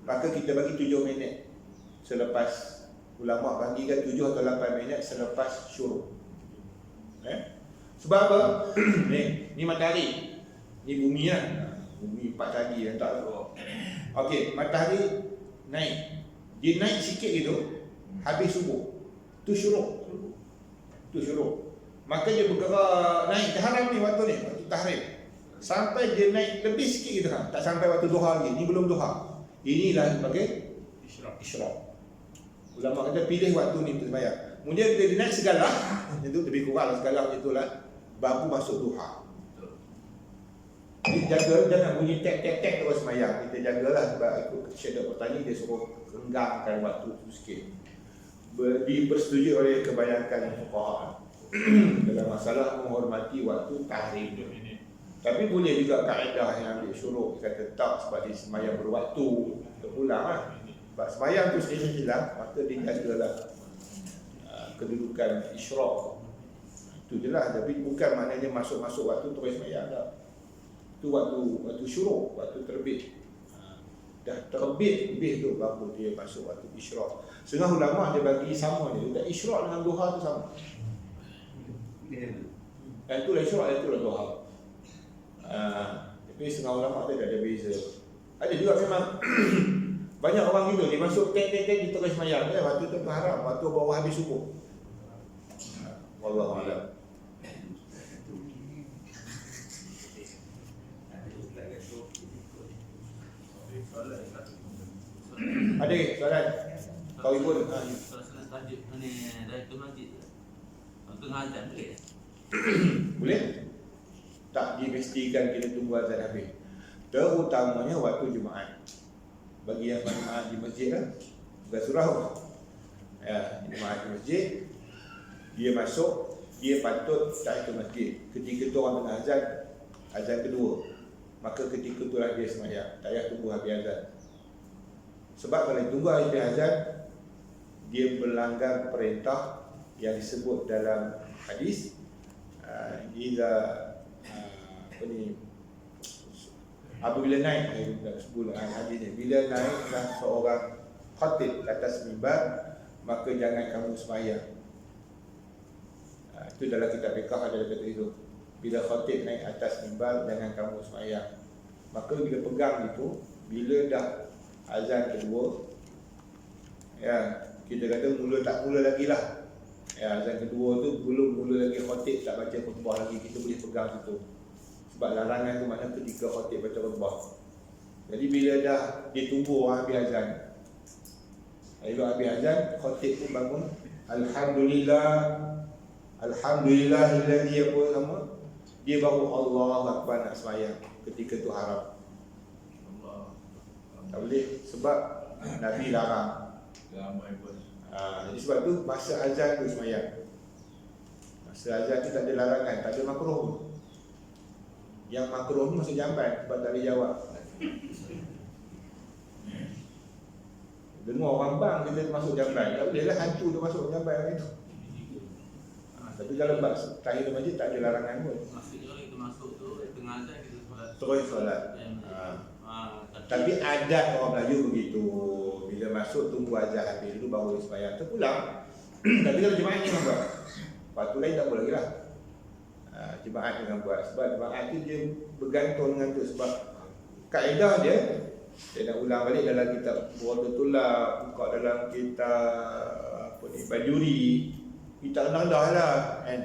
Maka kita bagi 7 minit selepas, ulama bagi kan 7 atau 8 minit selepas syuruk. Sebab apa? ni matahari, ni bumi kan, bumi 4 cari yang tak tahu. Okey, matahari naik, dia naik sikit gitu, habis subuh, tu syuruk. Tu syuruk. Maka dia bergerak naik ke haram ni, waktu ni, waktu tahrim, sampai dia naik lebih sikit gitu kan, tak sampai waktu duha lagi. Ni belum duha. Inilah sebagai Isra'. Ulama kata pilih waktu ni untuk sembahyang. Kemudian dia naik segala, itu lebih kurang segala macam itulah, baru masuk duha. Jadi jaga, jangan bunyi tek terus sembahyang. Kita jagalah, sebab ikut Syekh bertanya, dia suruh renggangkan waktu tu sikit. Dipersetujui oleh kebanyakan fuqaha dalam masalah menghormati waktu tahrim. Tapi boleh juga kaedah yang ambil syuruk, kata tak, sebab dia sembahyang berwaktu, terulang lah. Sebab sembahyang tu sendiri hilang, maka dia jagalah kedudukan Isra'. Itu je lah, tapi bukan maknanya masuk-masuk waktu terus sembahyang tak. Itu waktu syuruk, waktu terbit. Dah terbit lebih tu baru dia masuk waktu Isra'. Setengah ulama dia bagi sama dia, tak Isra' dengan duha tu sama. Yang tu lah Isra', yang tu lah duha. Tapi setengah ulama dia ada beza. Ada juga memang banyak orang gitu, dia masuk tek dia terus sembahyang, waktu tu haram, waktu baru habis subuh. Wallahu a'lam. Ada soalan? Kau ibu Soalan tajuk ni dari tu masjid. Tengah azan boleh? boleh? Tak dimestikan kita tunggu azan habis. Terutamanya waktu Jumaat. Bagi yang Jumaat di masjid kan, bukan surau. Ya, Jumaat di masjid, dia masuk, dia patut tahiyatul masjid. Ketika tu orang tengah azan kedua, maka ketika itulah dia sembahyang. Tak payah tunggu habis azan. Sebab kalau tunggu habis azan, dia melanggar perintah yang disebut dalam hadis. Apabila naik hadis ni, bila naiklah seorang khatib ke atas mimbar, maka jangan kamu sembahyang. Itu dalam kitab fiqh ada kata itu. Bila khatib naik atas mimbar, jangan kamu sembahyang. Maka bila pegang itu, bila dah azan kedua, ya, kita kata tak mula lagi lah. Ya, azan kedua tu belum mula lagi, khatib tak baca khutbah lagi, kita boleh pegang situ. Sebab larangan tu makna ketika khatib baca khutbah. Jadi bila dah ditunggu orang habis azan, habis azan, khatib pun bangun, Alhamdulillahilladzi apa sama, dia baru Allahu Akbar nak sembahyang. Ketika tu haram. Tak boleh, sebab Nabi larang. Jadi sebab tu masa azan tu sembahyang. Masa azan tu tak ada larangan, tak ada makruh pun. Yang makruh ni masa jamban, sebab tak boleh jawab. Dengar orang bang kita masuk jamban. Tak boleh lah hantu tu masuk jamban itu. Tapi kalau tahiyat masjid tak ada larangan pun. Maksudnya kalau kita masuk tu tengah azan kita solat. Terus solat. Tapi adat orang Melayu begitu. Bila masuk tunggu azan habis dulu baru sembahyang terpulang. Tapi kalau jemaah ni memang buat. Lepas tu lain tak boleh lagi lah. Jemaah dengan buat. Sebab jemaah tu dia bergantung dengan tu. Sebab kaedah dia, saya nak ulang balik dalam kitab Buratullah, buka dalam kitab Bajuri, kitab rendah lah kan.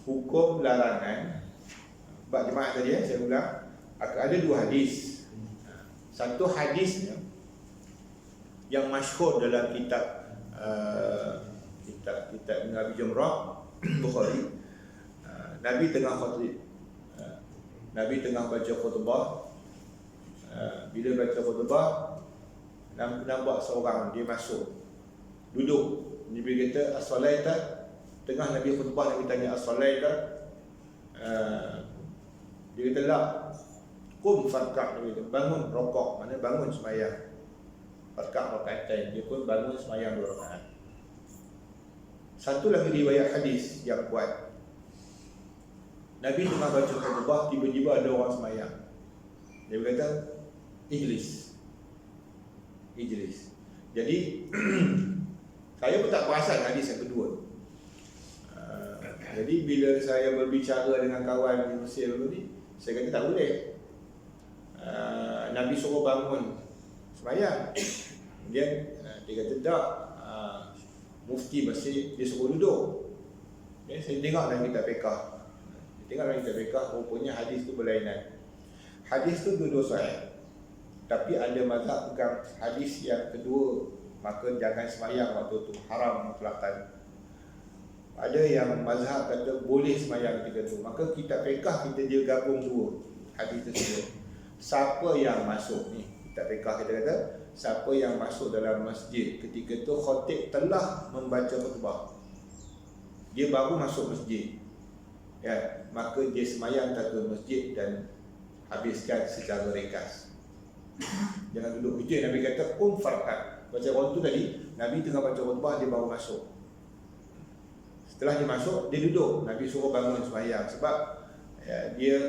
Hukum larangan bab jemaah tadi saya ulang, ada dua hadis. Satu hadisnya yang masyhur dalam kitab kitab Nabi Jumrah Bukhari. Nabi tengah khutbah, Nabi tengah baca khutbah. Bila baca khutbah, nampak seorang dia masuk duduk. Nabi kata as-salaita, tengah Nabi khutbah, Nabi tanya as-salaita. Dia kata la, qum farka'. Nabi kata bangun rokok, maknanya bangun sembahyang. Farka' rakaatain, dia pun bangun sembahyang 2 rakaat. Satu lagi riwayat hadis yang kuat, Nabi tengah baca khutbah, tiba-tiba ada orang sembahyang. Dia berkata Ijlis. Jadi saya pun tak perasan hadis yang kedua. Jadi bila saya berbicara dengan kawan di Mesir dulu ni, saya kata tak boleh. Nabi suruh bangun sembahyang. Kemudian dia kata tak, mufti masjid dia suruh duduk. Saya tengok dalam kitab fiqh. Rupanya hadis tu berlainan. Hadis tu dua-dua sahih. Tapi ada mazhab pegang hadis yang kedua, maka jangan sembahyang waktu tu, haram mutlakan. Ada yang mazhab kata boleh sembahyang ketika tu. Maka kitab fiqh kita dia gabung dua hadis tersebut. Siapa yang masuk ni, kitab fiqh kita kata, siapa yang masuk dalam masjid ketika tu khatib telah membaca khutbah, dia baru masuk masjid, ya, maka dia sembahyang tahiyatul masjid dan habiskan secara ringkas. Jangan duduk. Itu yang Nabi kata qum farqa. Baca orang tu tadi, Nabi tengah baca khutbah, dia baru masuk. Setelah dia masuk, dia duduk. Nabi suruh bangun sembahyang. Sebab ya,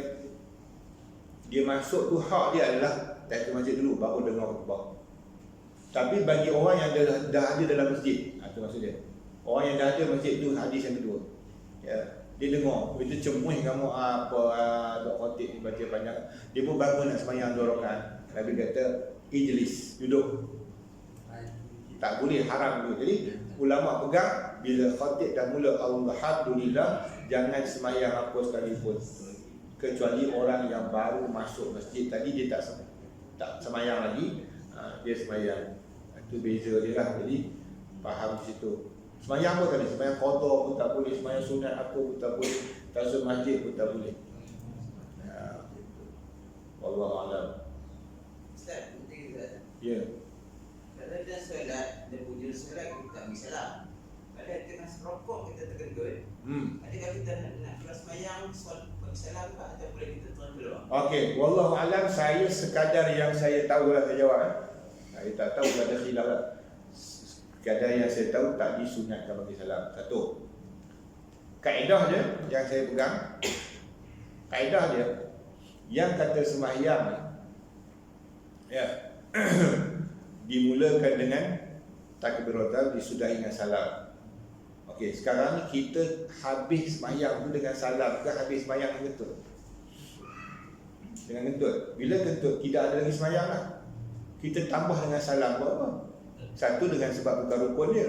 dia masuk tu hak dia adalah tahiyatul masjid dulu, baru dengar khutbah. Tapi bagi orang yang dah ada dalam masjid, itu maksud dia. Orang yang dah ada masjid tu, hadis yang kedua, ya, dia dengar, itu cemuh kamu apa dok khatib baca panjang. Dia pun bangun nak sembahyang 2 rakaat. Nabi kata ijlis, duduk. Tak boleh, haram dulu. Jadi ulama pegang bila khatib dah mula alhamdulillah, jangan sembahyang apa sekalipun, kecuali orang yang baru masuk masjid tadi, dia tak sembahyang lagi, dia sembahyang. Itu beza dia lah. Jadi faham di situ. Sembahyang apa tadi? Sembahyang qada pun tak boleh, sembahyang sunat apa pun tak boleh, tasawuf masjid pun tak boleh. Wallahu a'lam. Ustaz, penting juga. Ya. Kalau kita solat, dia punya solat kita tak ambil salam. Kalau tengah serokok kita terkejut. Ada kalau kita nak kelas sembahyang, bagi salam ke atau boleh kita terus keluar? Okey, wallahu a'lam. Saya sekadar yang saya tahu lah saya jawab. Saya tak tahu ada khilaf lah. Kadang yang saya tahu tak disunatkan bagi salam. Satu, kaedah dia yang saya pegang, kaedah dia yang kata sembahyang, ya, dimulakan dengan takbiratul, disudahi dengan salam. Okey, sekarang ni kita habis sembahyang tu dengan salam ke habis sembahyang kentut? Dengan kentut. Bila kentut tidak ada lagi sembahyang lah, kita tambah dengan salam buat apa? Satu, dengan sebab bukan rukun dia.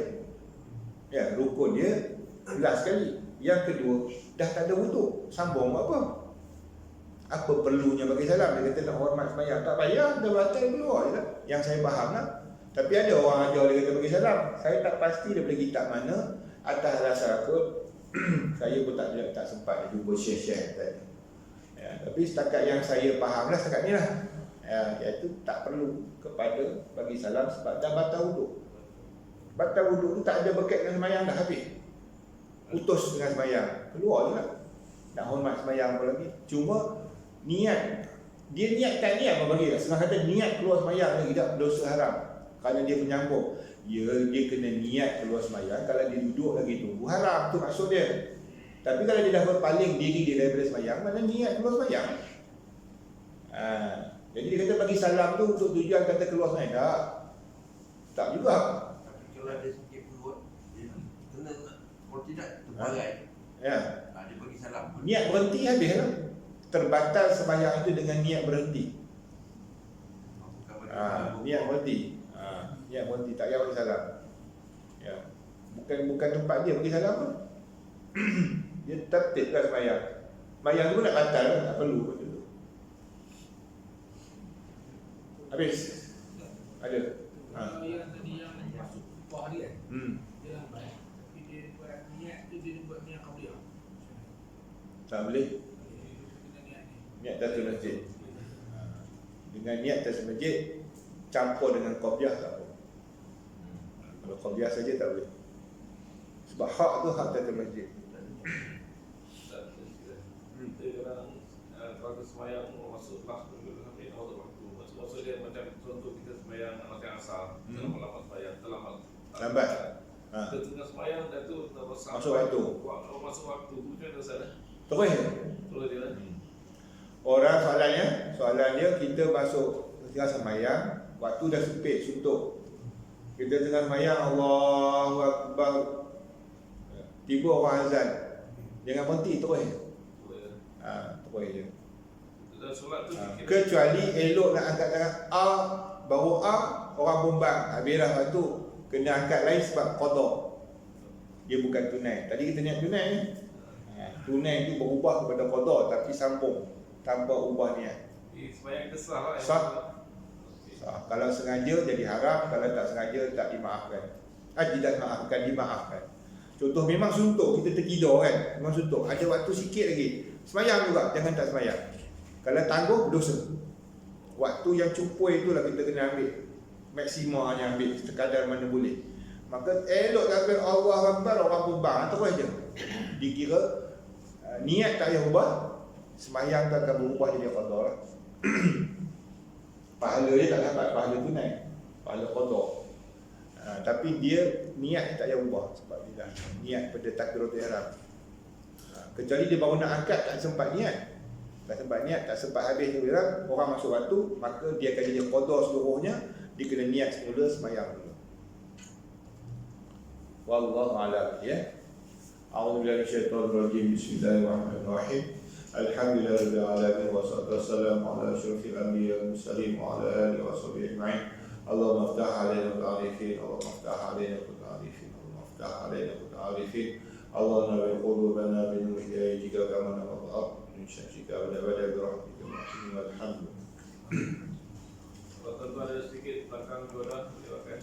Ya, rukun dia jelas sekali. Yang kedua, dah tak ada wuduk, sambung apa? Apa perlunya bagi salam? Dia kata nak hormat sembahyang, tak payah, dah batal keluar je lah. Yang saya faham lah. Tapi ada orang ajar dia kata bagi salam. Saya tak pasti daripada kitab mana, atas dasar kot saya pun tak sempat jumpa share tadi. Ya, tapi setakat yang saya faham lah setakat ni lah, ya, iaitu tak perlu kepada bagi salam sebab dah batal wuduk. Batal wuduk tu tak ada berkait dengan sembahyang, dah habis. Putus dengan sembahyang, keluar je lah. Nak hormat sembahyang apa lagi. Cuma niat, dia niat tak niat apa bagi. Senang kata niat keluar sembahyang ni tidak dosa haram. Kerana dia penyambung. Dia kena niat keluar semayang. Kalau dia duduk lagi tunggu, haram. Tu maksud dia. Tapi kalau dia dah berpaling diri dia daripada semayang, mana niat keluar semayang? Jadi dia kata bagi salam tu untuk tujuan kata keluar semayang. Tak juga. Tapi kalau ada sakit perut, dia kena, kalau tidak terbagai. Ya. Dia bagi salam. Niat berhenti habis lah. Terbatal sembahyang itu dengan niat berhenti. Niat berhenti. Niat berhenti, tak payah bagi salam. Ya. Bukan tempat dia bagi salam pun. Dia tertiblah sembahyang. Sembahyang tu pun nak batal kan? Tak perlu betul tu. Habis. Ada. Yang tadi yang masuk upah dia kan, dia lambat. Tapi dia buat niat tu, dia buat niat qabliyah. Tak boleh. Kena niat ni. Niat tahiyatul masjid. Dengan niat tahiyatul masjid campur dengan qabliyah tak boleh. Kalau qabliyah saja tak boleh. Sebab hak tu hak tahiyatul masjid. Kita kadang kalau semayang masuk kelas sampai waktu maksud dia macam contoh kita semayang macam asal lama-lama semayang terlambat Lambat. kita tengah semayang dan tu Masuk waktu. Masuk waktu tu macam mana sana Terus dia orang soalan dia kita masuk tengah semayang, waktu dah sempit suntuk. Kita tengah semayang, Allahu Akbar, tiba orang azan, jangan berhenti terus. Terus je. dan solat tu Kecuali elok nak angkat tangan A, baru A, orang bumbang, habislah waktu kena angkat lain sebab qada. Dia bukan tunai. Tadi kita niat tunai ni. Tunai itu berubah kepada qada tapi sambung tanpa ubah niat. semayang kesah lah Sah. Kalau sengaja jadi haram, kalau tak sengaja tak dimaafkan. Tidak maafkan, dimaafkan. Contoh memang suntuk, kita tertidur kan, memang suntuk, ada waktu sikit lagi, semayang juga, jangan tak semayang. Kalau tangguh, berdosa. Waktu yang cupoi itulah kita kena ambil, maksimumnya ambil, sekadar mana boleh. Maka elok takbir Allahu Akbar, orang bumbang, terus je. Dikira niat tak payah ubah, semayang tak akan berubah jadi qada lah. Pahala dia tak dapat pahala tunai, pahala qada. Tapi dia niat tak payah ubah sebab dia dah niat pada takbiratul ihram. Kecuali dia baru nak angkat tak sempat niat. Tak sempat niat, tak sempat habis ihram, orang masuk waktu, maka dia akan jadi qada seluruhnya, dia kena niat semula semayang dulu. Wallahu a'lam ya. A'udzu billahi minasyaitonir rajim. Bismillahirrahmanirrahim. Alhamdulillahirabbil alamin wassalatu wassalamu ala asyrofil anbiya'i wal mursalin wa ala alihi washabihi ajma'in. Allahumma iftah 'alaina bil-'arifin, Allahumma iftah 'alaina bil-'arifin, Allahumma iftah alaina bil-'arifin. Allahumma nawwir qulubana bi nur hidayatika kama nawwar min syamsika wa nabada bi rahmatika walhamdulillah. kalau tuan ada sedikit belakang juga dah silakan.